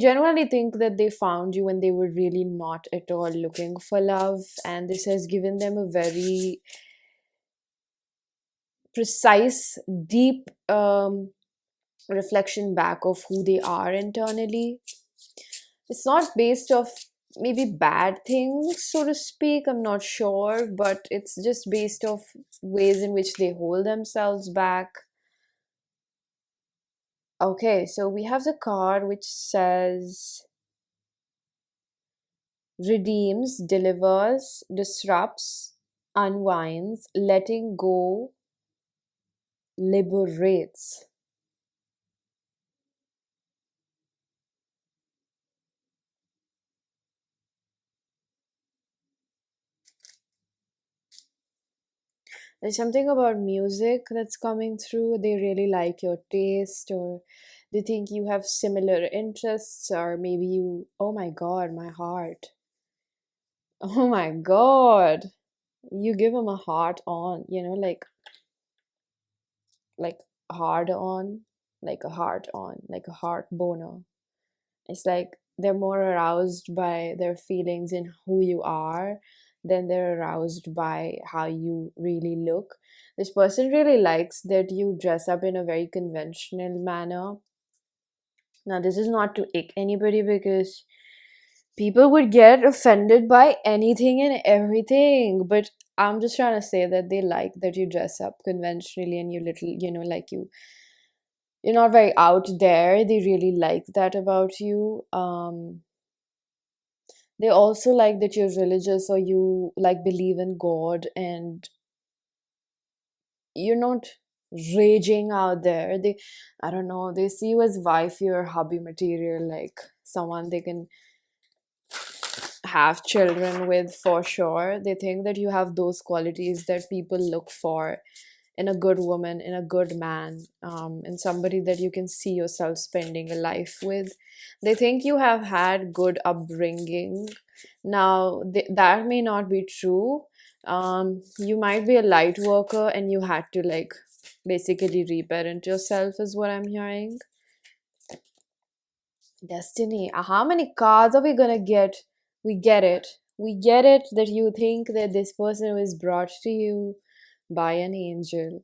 generally think that they found you when they were really not at all looking for love, and this has given them a very precise, deep reflection back of who they are internally. It's not based off maybe bad things, so to speak, I'm not sure, but it's just based off ways in which they hold themselves back. Okay, so we have the card which says redeems, delivers, disrupts, unwinds, letting go, liberates. There's something about music that's coming through. They really like your taste, or they think you have similar interests, or maybe you, oh my god, my heart. Oh my god. You give them a heart on, like hard on, like a heart on, like a heart boner. It's like they're more aroused by their feelings in who you are than they're aroused by how you really look. This person really likes that you dress up in a very conventional manner. Now, this is not to ick anybody, because people would get offended by anything and everything, but I'm just trying to say that they like that you dress up conventionally and you little, like you're not very out there. They really like that about you. They also like that you're religious, or you like believe in God, and you're not raging out there. They, I don't know, they see you as wifey or hubby material, like someone they can have children with for sure. They think that you have those qualities that people look for in a good woman, in a good man, in somebody that you can see yourself spending a life with. They think you have had good upbringing. Now, that may not be true. You might be a light worker and you had to like basically reparent yourself, is what I'm hearing. Destiny. How many cards are we gonna get? We get it. We get it that you think that this person was brought to you by an angel.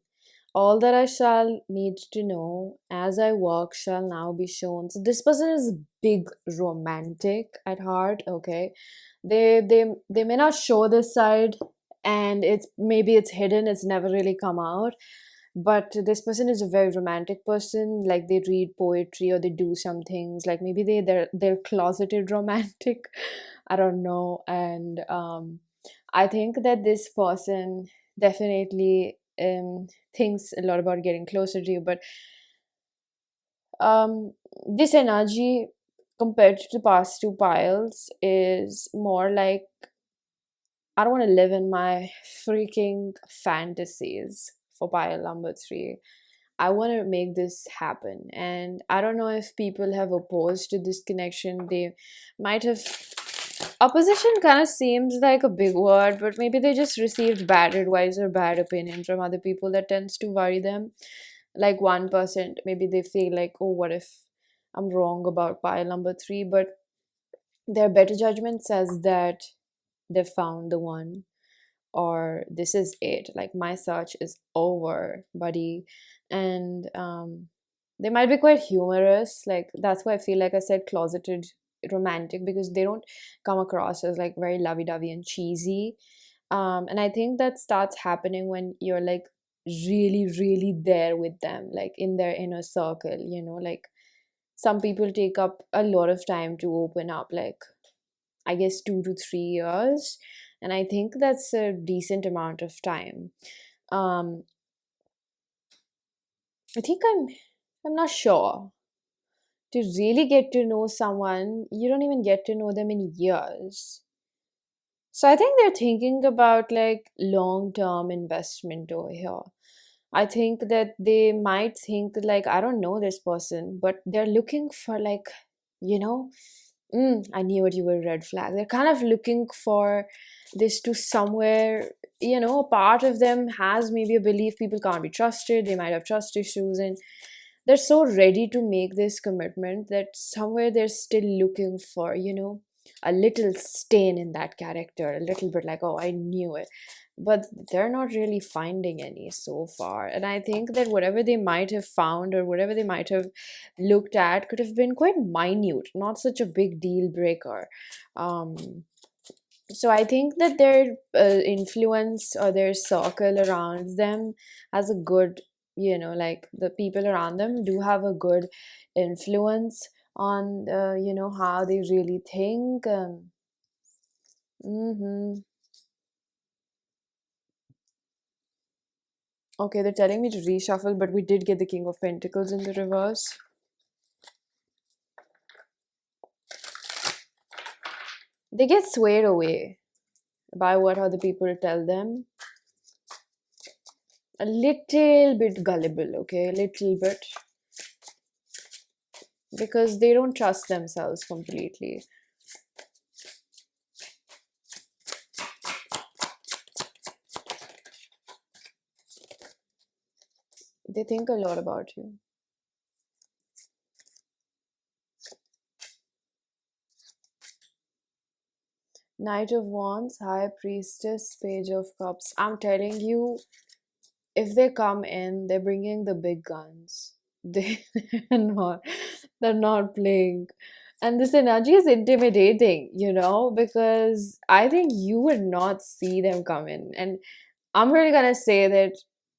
All that I shall need to know as I walk shall now be shown. So this person is big romantic at heart, okay? They may not show this side, and it's maybe it's hidden, it's never really come out. But this person is a very romantic person. Like they read poetry or they do some things. Like maybe they're closeted romantic. I don't know. And I think that this person definitely thinks a lot about getting closer to you, but this energy compared to the past two piles is more like, I don't want to live in my freaking fantasies for pile number three. I want to make this happen. And I don't know if people have opposed to this connection. They might have. Opposition kind of seems like a big word, but maybe they just received bad advice or bad opinion from other people that tends to worry them. Like 1%, maybe they feel like, oh, what if I'm wrong about pile number 3? But their better judgment says that they found the one, or this is it, like my search is over, buddy. And they might be quite humorous, like that's why I feel like I said closeted romantic, because they don't come across as like very lovey-dovey and cheesy. And I think that starts happening when you're like really really there with them, like in their inner circle, you know. Like some people take up a lot of time to open up, like I guess 2 to 3 years. And I think that's a decent amount of time. Um, I think I'm not sure. To really get to know someone, you don't even get to know them in years. So I think they're thinking about like long-term investment over here. I think that they might think like, I don't know this person, but they're looking for like, you know, I knew what you were, red flag. They're kind of looking for this to somewhere, you know, a part of them has maybe a belief people can't be trusted. They might have trust issues, and they're so ready to make this commitment that somewhere they're still looking for, you know, a little stain in that character, a little bit like, oh, I knew it. But they're not really finding any so far. And I think that whatever they might have found or whatever they might have looked at could have been quite minute, not such a big deal breaker. Um, so I think that their influence or their circle around them has a good, you know, like the people around them do have a good influence on, you know, how they really think. Mm-hmm. Okay, they're telling me to reshuffle, but we did get the King of Pentacles in the reverse. They get swayed away by what other people tell them. A little bit gullible, okay? A little bit. Because they don't trust themselves completely. They think a lot about you. Knight of Wands, High Priestess, Page of Cups. I'm telling you, if they come in, they're bringing the big guns. They're not, they're not playing. And this energy is intimidating, you know, because I think you would not see them come in. And I'm really gonna say that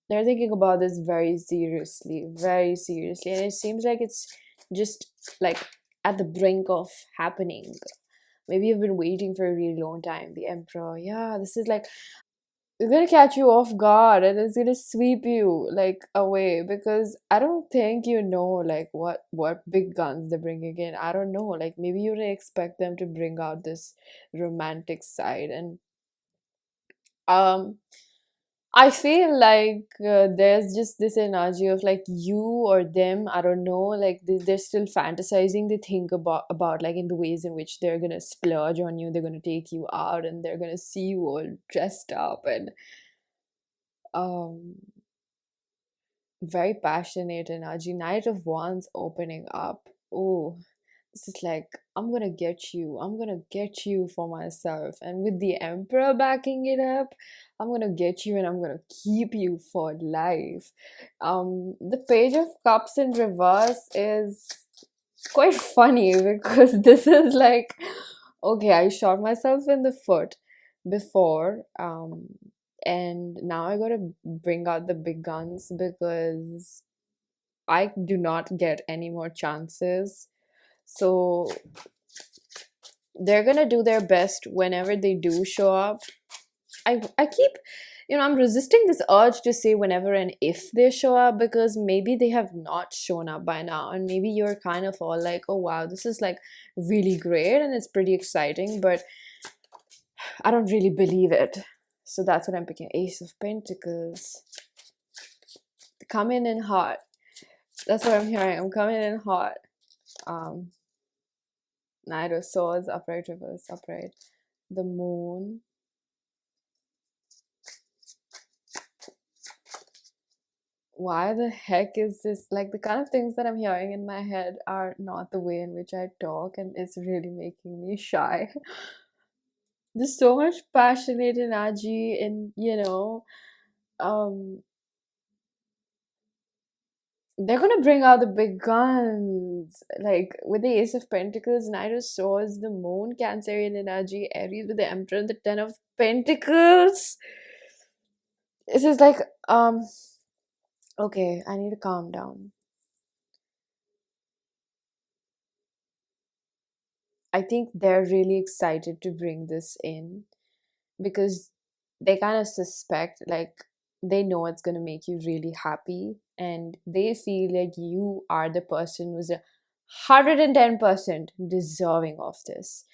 they're thinking about this very seriously, very seriously. And it seems like it's just like at the brink of happening. Maybe you've been waiting for a really long time. The Emperor, yeah, this is like it's gonna catch you off guard and it's gonna sweep you like away, because I don't think you know like what big guns they're bringing in. I don't know, like maybe you didn't expect them to bring out this romantic side. And um I feel like there's just this energy of like you or them, I don't know, like they're still fantasizing. They think about like in the ways in which they're gonna splurge on you, they're gonna take you out, and they're gonna see you all dressed up and um very passionate energy. Knight of Wands opening up. Oh, this is like, I'm gonna get you. I'm gonna get you for myself. And with the Emperor backing it up, I'm gonna get you and I'm gonna keep you for life. The Page of Cups in reverse is quite funny because this is like, okay, I shot myself in the foot before, and now I gotta bring out the big guns because I do not get any more chances. So they're gonna do their best whenever they do show up. I keep, you know, I'm resisting this urge to say whenever and if they show up, because maybe they have not shown up by now, and maybe you're kind of all like, oh wow, this is like really great and it's pretty exciting, but I don't really believe it. So that's what I'm picking. Ace of Pentacles, coming in hot. That's what I'm hearing. I'm coming in hot. Um, Knight of Swords, upright, reverse, upright. The Moon. Why the heck is this? Like, the kind of things that I'm hearing in my head are not the way in which I talk, and it's really making me shy. There's so much passionate energy, and um, they're gonna bring out the big guns. Like with the Ace of Pentacles, Knight of Swords, the Moon, Cancerian energy, Aries with the Emperor, and the Ten of Pentacles. This is like, okay, I need to calm down. I think they're really excited to bring this in because they kind of suspect, like, they know it's going to make you really happy, and they feel like you are the person who's 110% deserving of this.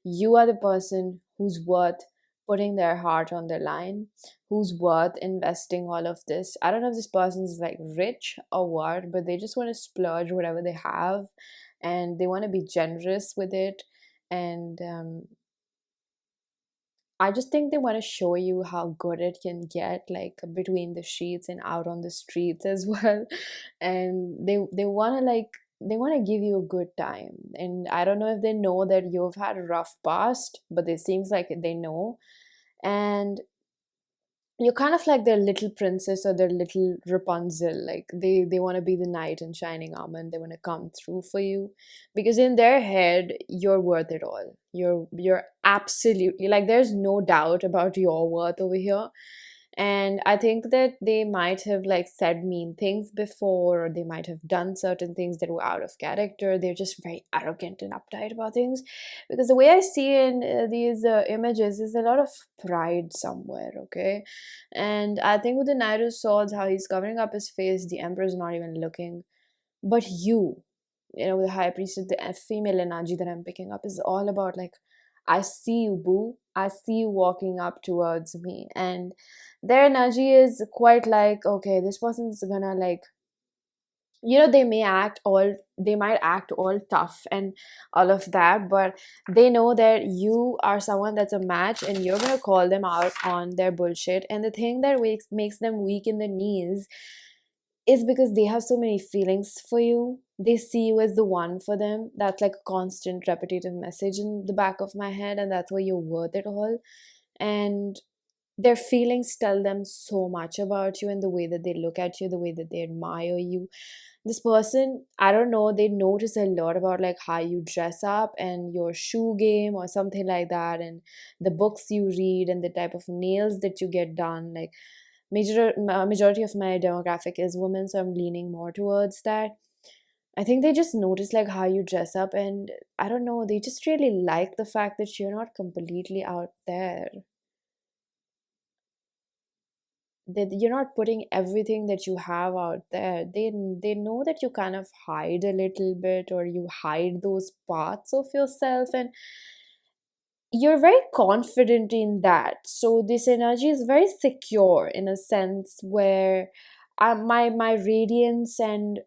You are the person who's worth putting their heart on the line, who's worth investing all of this. I don't know if this person's like rich or what, but they just want to splurge whatever they have, and they want to be generous with it. And I just think they want to show you how good it can get, like between the sheets and out on the streets as well. And they want to, like, they want to give you a good time. And I don't know if they know that you've had a rough past, but it seems like they know. And you're kind of like their little princess or their little Rapunzel. Like they want to be the knight in shining armor, and they want to come through for you, because in their head you're worth it all. You're absolutely, like, there's no doubt about your worth over here. And I think that they might have like said mean things before, or they might have done certain things that were out of character. They're just very arrogant and uptight about things, because the way I see in these images is a lot of pride somewhere. Okay, and I think with the Knight of Swords, how he's covering up his face, the Emperor's not even looking. But with the High Priestess, the female energy that I'm picking up is all about, like, I see you, boo. I see you walking up towards me. And their energy is quite like, okay, this person's gonna, like, they might act all tough and all of that, but they know that you are someone that's a match, and you're gonna call them out on their bullshit. And the thing that makes them weak in the knees is because they have so many feelings for you. They see you as the one for them. That's like a constant repetitive message in the back of my head, and that's why you're worth it all. And their feelings tell them so much about you, and the way that they look at you, the way that they admire you. This person, I don't know, they notice a lot about like how you dress up and your shoe game or something like that, and the books you read and the type of nails that you get done. Like, majority of my demographic is women, so I'm leaning more towards that. I think they just notice like how you dress up, and I don't know, they just really like the fact that you're not completely out there, that you're not putting everything that you have out there. They know that you kind of hide a little bit, or you hide those parts of yourself, and you're very confident in that. So this energy is very secure in a sense where my radiance and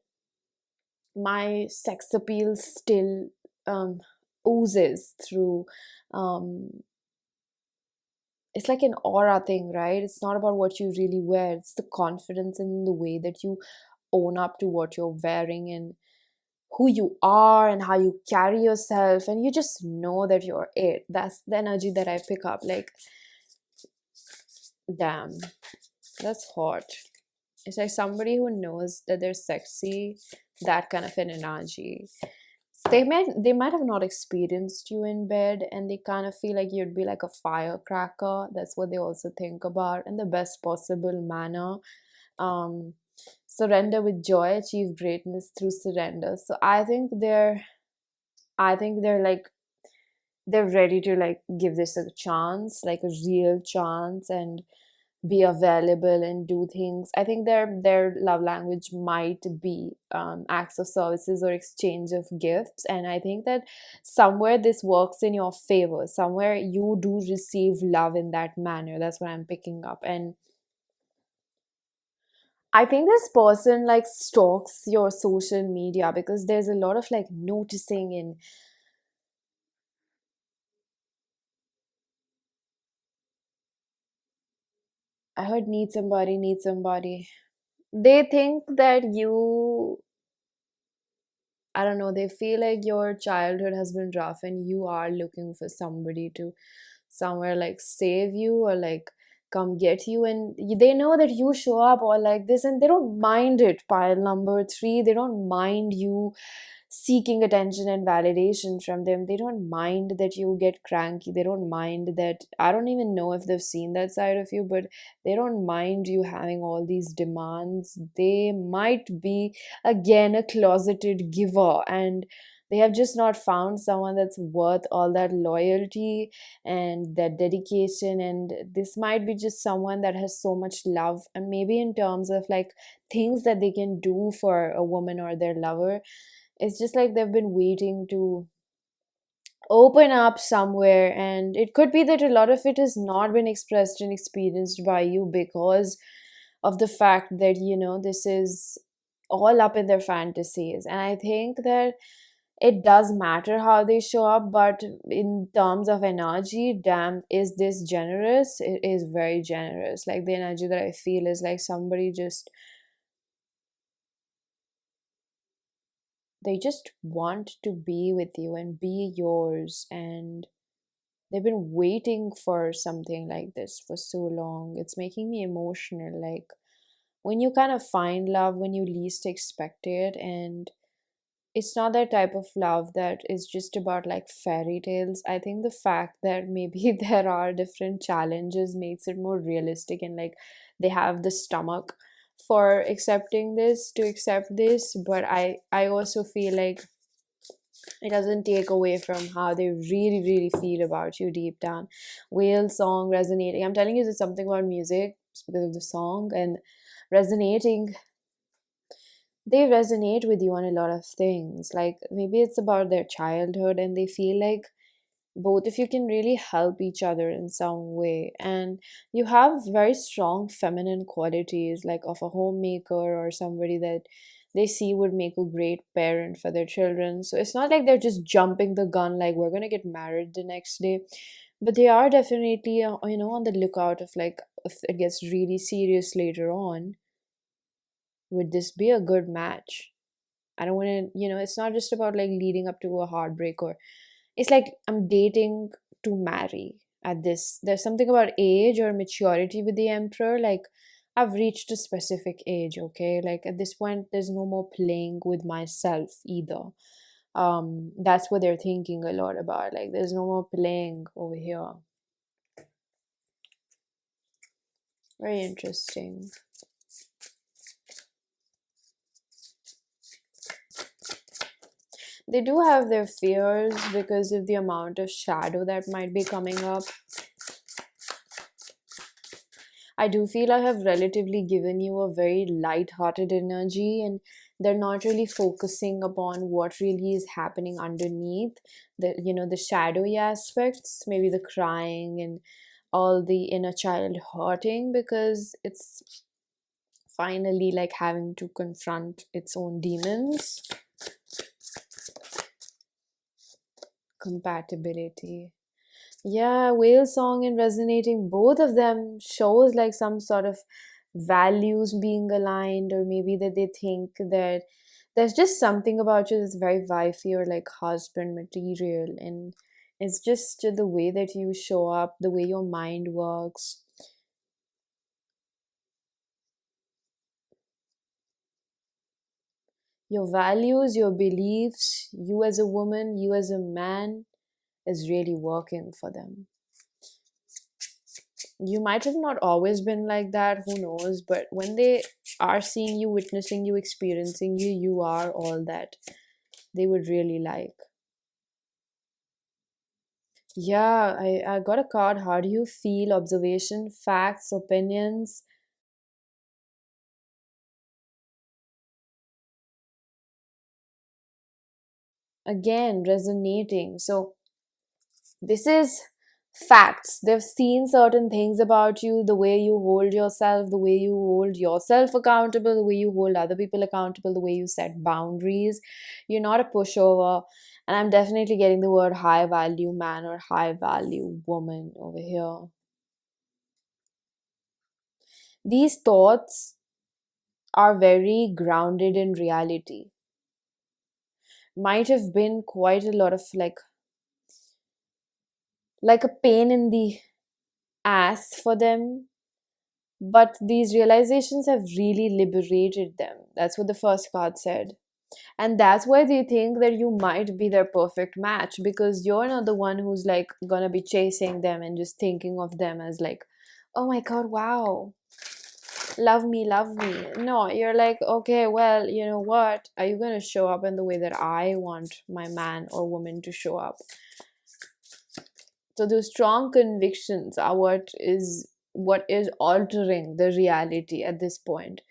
my sex appeal still um, oozes through. um, it's like an aura thing, right? It's not about what you really wear, it's the confidence in the way that you own up to what you're wearing, and who you are, and how you carry yourself, and you just know that you're it. That's the energy that I pick up. Like, damn, that's hot. It's like somebody who knows that they're sexy, that kind of an energy. They might have not experienced you in bed, and they kind of feel like you'd be like a firecracker. That's what they also think about in the best possible manner. um Surrender with joy, achieve greatness through surrender. So I think they're like, they're ready to like give this a chance, like a real chance, and be available and do things. I think their love language might be acts of services or exchange of gifts, and I think that somewhere this works in your favor. Somewhere you do receive love in that manner. That's what I'm picking up. And I think this person like stalks your social media because there's a lot of like noticing, and I heard need somebody, need somebody. They think that you, I don't know, they feel like your childhood has been rough and you are looking for somebody to somewhere like save you or like come get you. And they know that you show up all like this and they don't mind it. Pile number three, they don't mind you seeking attention and validation from them. They don't mind that you get cranky. They don't mind that, I don't even know if they've seen that side of you, but they don't mind you having all these demands. They might be, again, a closeted giver, and they have just not found someone that's worth all that loyalty and that dedication. And this might be just someone that has so much love, and maybe in terms of like things that they can do for a woman or their lover, it's just like they've been waiting to open up somewhere. And it could be that a lot of it has not been expressed and experienced by you because of the fact that, this is all up in their fantasies. And I think that it does matter how they show up, but in terms of energy, damn, is this generous? It is very generous. Like the energy that I feel is like somebody just, they just want to be with you and be yours. And they've been waiting for something like this for so long. It's making me emotional. Like when you kind of find love when you least expect it, and it's not that type of love that is just about like fairy tales. I think the fact that maybe there are different challenges makes it more realistic, and like they have the stomach for accepting this, to accept this. But I also feel like it doesn't take away from how they really really feel about you deep down. Whale song resonating, I'm telling you, there's something about music just because of the song and resonating. They resonate with you on a lot of things. Like maybe it's about their childhood and they feel like both of you can really help each other in some way. And you have very strong feminine qualities, like of a homemaker or somebody that they see would make a great parent for their children. So it's not like they're just jumping the gun, like we're going to get married the next day. But they are definitely, on the lookout of like, if it gets really serious later on, would this be a good match? I don't want to, it's not just about like leading up to a heartbreak, or it's like I'm dating to marry at this. There's something about age or maturity with the emperor. Like I've reached a specific age, okay? Like at this point, there's no more playing with myself either. That's what they're thinking a lot about. Like there's no more playing over here. Very interesting. They do have their fears because of the amount of shadow that might be coming up. I do feel I have relatively given you a very light-hearted energy, and they're not really focusing upon what really is happening underneath the shadowy aspects, maybe the crying and all the inner child hurting, because it's finally like having to confront its own demons. Compatibility. Yeah, whale song and resonating, both of them shows like some sort of values being aligned, or maybe that they think that there's just something about you that's very wifey or like husband material. And it's just the way that you show up, the way your mind works, your values, your beliefs, you as a woman, you as a man, is really working for them. You might have not always been like that, who knows, but when they are seeing you, witnessing you, experiencing you, you are all that they would really like. Yeah, I got a card. How do you feel? Observation, facts, opinions. Again, resonating. So this is facts. They've seen certain things about you, the way you hold yourself, the way you hold yourself accountable, the way you hold other people accountable, the way you set boundaries. You're not a pushover. And I'm definitely getting the word high value man or high value woman over here. These thoughts are very grounded in reality. Might have been quite a lot of like a pain in the ass for them, but these realizations have really liberated them. That's what the first card said. And that's why they think that you might be their perfect match, because you're not the one who's like gonna be chasing them and just thinking of them as like, oh my god, wow, love me, love me. No, you're like, okay, well, you know what? Are you gonna show up in the way that I want my man or woman to show up? So those strong convictions are what is altering the reality at this point.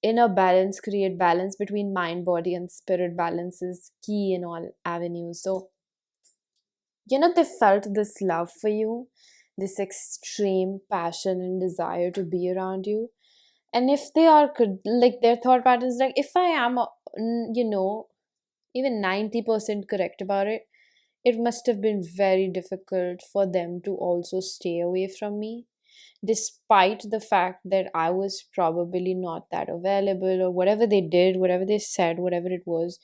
Inner balance, create balance between mind, body, and spirit. Balance is key in all avenues. So, they felt this love for you, this extreme passion and desire to be around you. And if they are like their thought patterns, like if I am, even 90% correct about it, it must have been very difficult for them to also stay away from me, despite the fact that I was probably not that available, or whatever they did, whatever they said, whatever it was.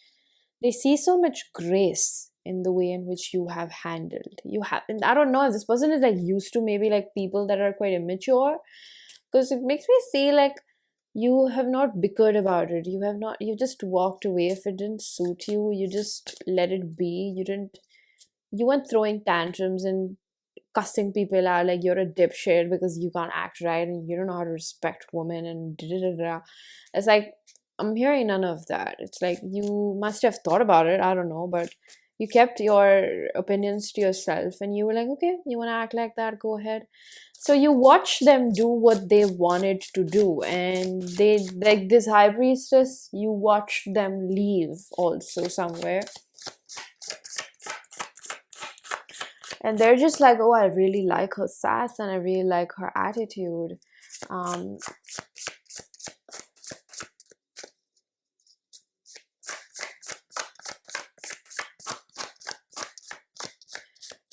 They see so much grace in the way in which you have handled. You have, and I don't know if this person is like used to maybe like people that are quite immature, because it makes me feel like you have not bickered about it. You have not, you just walked away. If it didn't suit you, you just let it be. You weren't throwing tantrums and cussing people out like you're a dipshit because you can't act right and you don't know how to respect women and da da da da. It's like, I'm hearing none of that. It's like you must have thought about it. I don't know, but you kept your opinions to yourself and you were like, okay, you want to act like that? Go ahead. So you watch them do what they wanted to do, and they, like this high priestess, you watch them leave also somewhere. And they're just like, oh, I really like her sass and I really like her attitude. Um,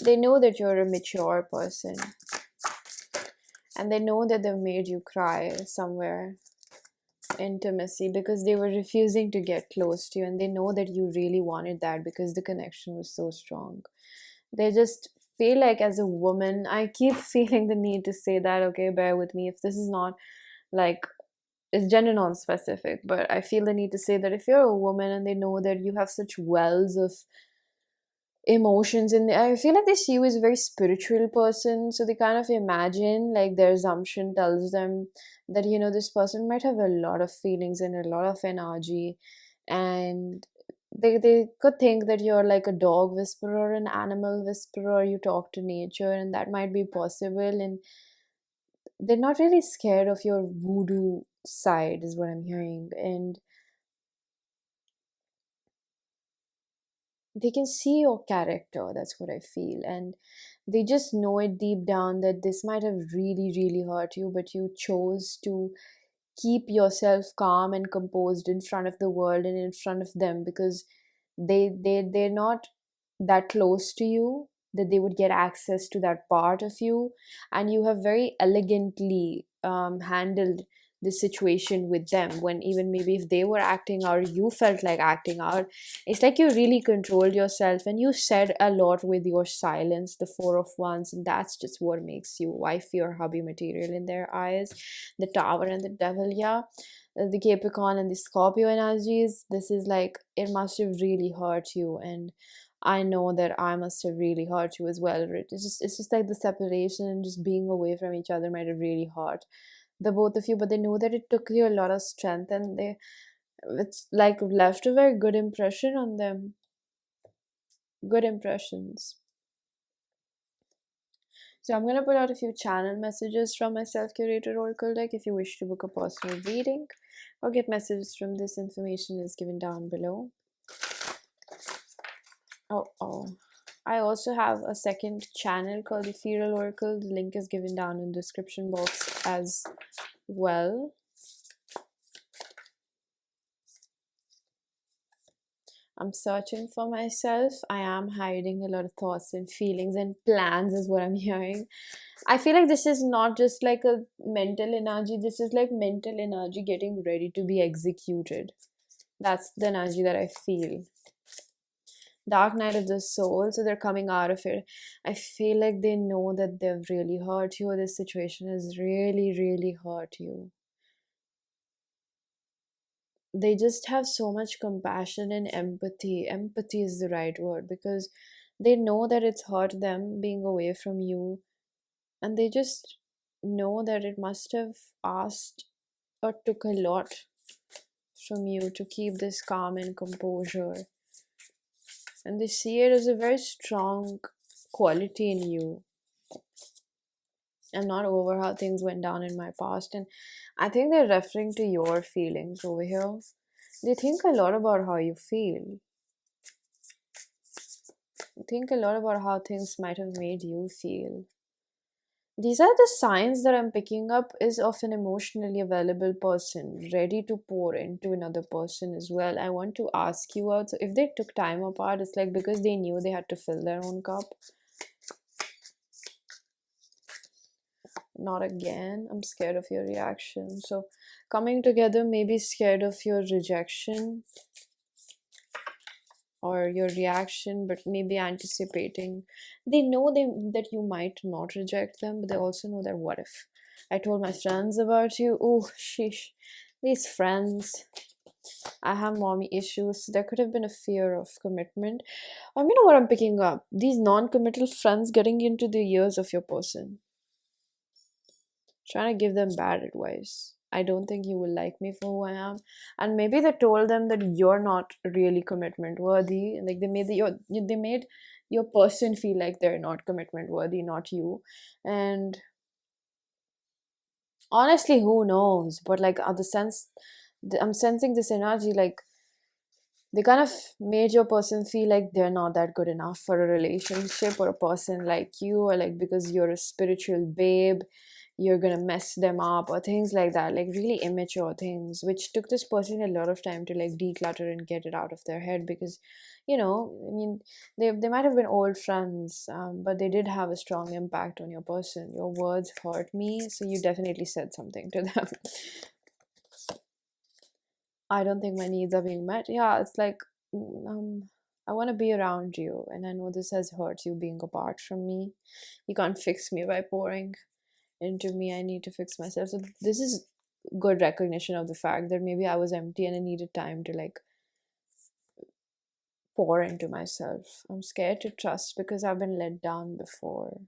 they know that you're a mature person, and they know that they've made you cry somewhere. Intimacy, because they were refusing to get close to you, and they know that you really wanted that because the connection was so strong. They just feel like, as a woman, I keep feeling the need to say that, okay, bear with me if this is not like, it's gender non-specific, but I feel the need to say that if you're a woman and they know that you have such wells of emotions, and I feel like they see you as a very spiritual person, so they kind of imagine, like their assumption tells them that this person might have a lot of feelings and a lot of energy, and they could think that you're like a dog whisperer, an animal whisperer, you talk to nature, and that might be possible. And they're not really scared of your voodoo side, is what I'm hearing. And they can see your character, that's what I feel. And they just know it deep down that this might have really, really hurt you, but you chose to keep yourself calm and composed in front of the world and in front of them, because they're not that close to you that they would get access to that part of you. And you have very elegantly handled the situation with them, when even maybe if they were acting out, you felt like acting out. It's like you really controlled yourself, and you said a lot with your silence, the Four of Wands, and that's just what makes you wifey or hubby material in their eyes. The Tower and the Devil, yeah. The Capricorn and the Scorpio energies, this is like, it must have really hurt you, and I know that I must have really hurt you as well. It's just like the separation and just being away from each other might have really hurt the both of you, but they know that it took you a lot of strength, and it's like left a very good impression on them. Good impressions. So I'm gonna put out a few channel messages from my self-curated oracle deck. If you wish to book a personal reading or get messages from this, information is given down below. Oh. I also have a second channel called Ethereal Oracle. The link is given down in the description box as well. I'm searching for myself. I am hiding a lot of thoughts and feelings and plans, is what I'm hearing. I feel like this is not just like a mental energy, this is like mental energy getting ready to be executed. That's the energy that I feel. Dark night of the soul, so they're coming out of it. I feel like they know that they've really hurt you, or this situation has really, really hurt you. They just have so much compassion and empathy. Empathy is the right word, because they know that it's hurt them being away from you, and they just know that it must have asked or took a lot from you to keep this calm and composure. And they see it as a very strong quality in you. I'm not over how things went down in my past, and I think they're referring to your feelings over here. They think a lot about how you feel. Think a lot about how things might have made you feel. These are the signs that I'm picking up is of an emotionally available person, ready to pour into another person as well. I want to ask you out. So if they took time apart, it's like because they knew they had to fill their own cup. Not again. I'm scared of your reaction. So coming together, maybe scared of your rejection or your reaction, but maybe anticipating. They know that you might not reject them, but they also know that what if I told my friends about you? Oh, sheesh. These friends. I have mommy issues. So there could have been a fear of commitment. I mean, what I'm picking up. These non-committal friends getting into the ears of your person. Trying to give them bad advice. I don't think you will like me for who I am. And maybe they told them that you're not really commitment worthy. Like they made your person feel like they're not commitment worthy, not you. And honestly, who knows? But like I'm sensing this energy, like they kind of made your person feel like they're not that good enough for a relationship or a person like you, or like because you're a spiritual babe, you're gonna mess them up or things like that, like really immature things, which took this person a lot of time to like declutter and get it out of their head. Because I mean, they might have been old friends, but they did have a strong impact on your person. Your words hurt me, so you definitely said something to them. I don't think my needs are being met. Yeah, it's like, I want to be around you, and I know this has hurt you being apart from me. You can't fix me by pouring into me. I need to fix myself. So this is good recognition of the fact that maybe I was empty and I needed time to like pour into myself. I'm scared to trust because I've been let down before.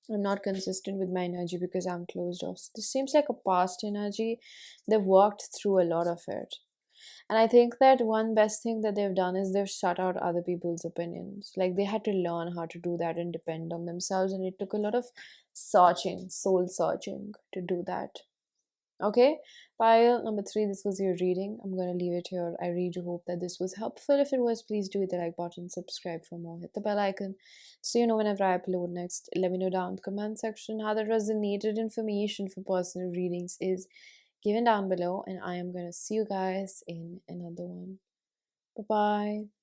I'm not consistent with my energy because I'm closed off. This seems like a past energy. They've worked through a lot of it. And I think that one best thing that they've done is they've shut out other people's opinions. Like they had to learn how to do that and depend on themselves. And it took a lot of searching, soul searching to do that. Okay, pile number 3, this was your reading. I'm gonna leave it here. I really do hope that this was helpful. If it was, please do hit the like button, subscribe for more, hit the bell icon so you know whenever I upload next. Let me know down in the comment section how that resonated. Information for personal readings is given down below, and I am gonna see you guys in another one. Bye bye.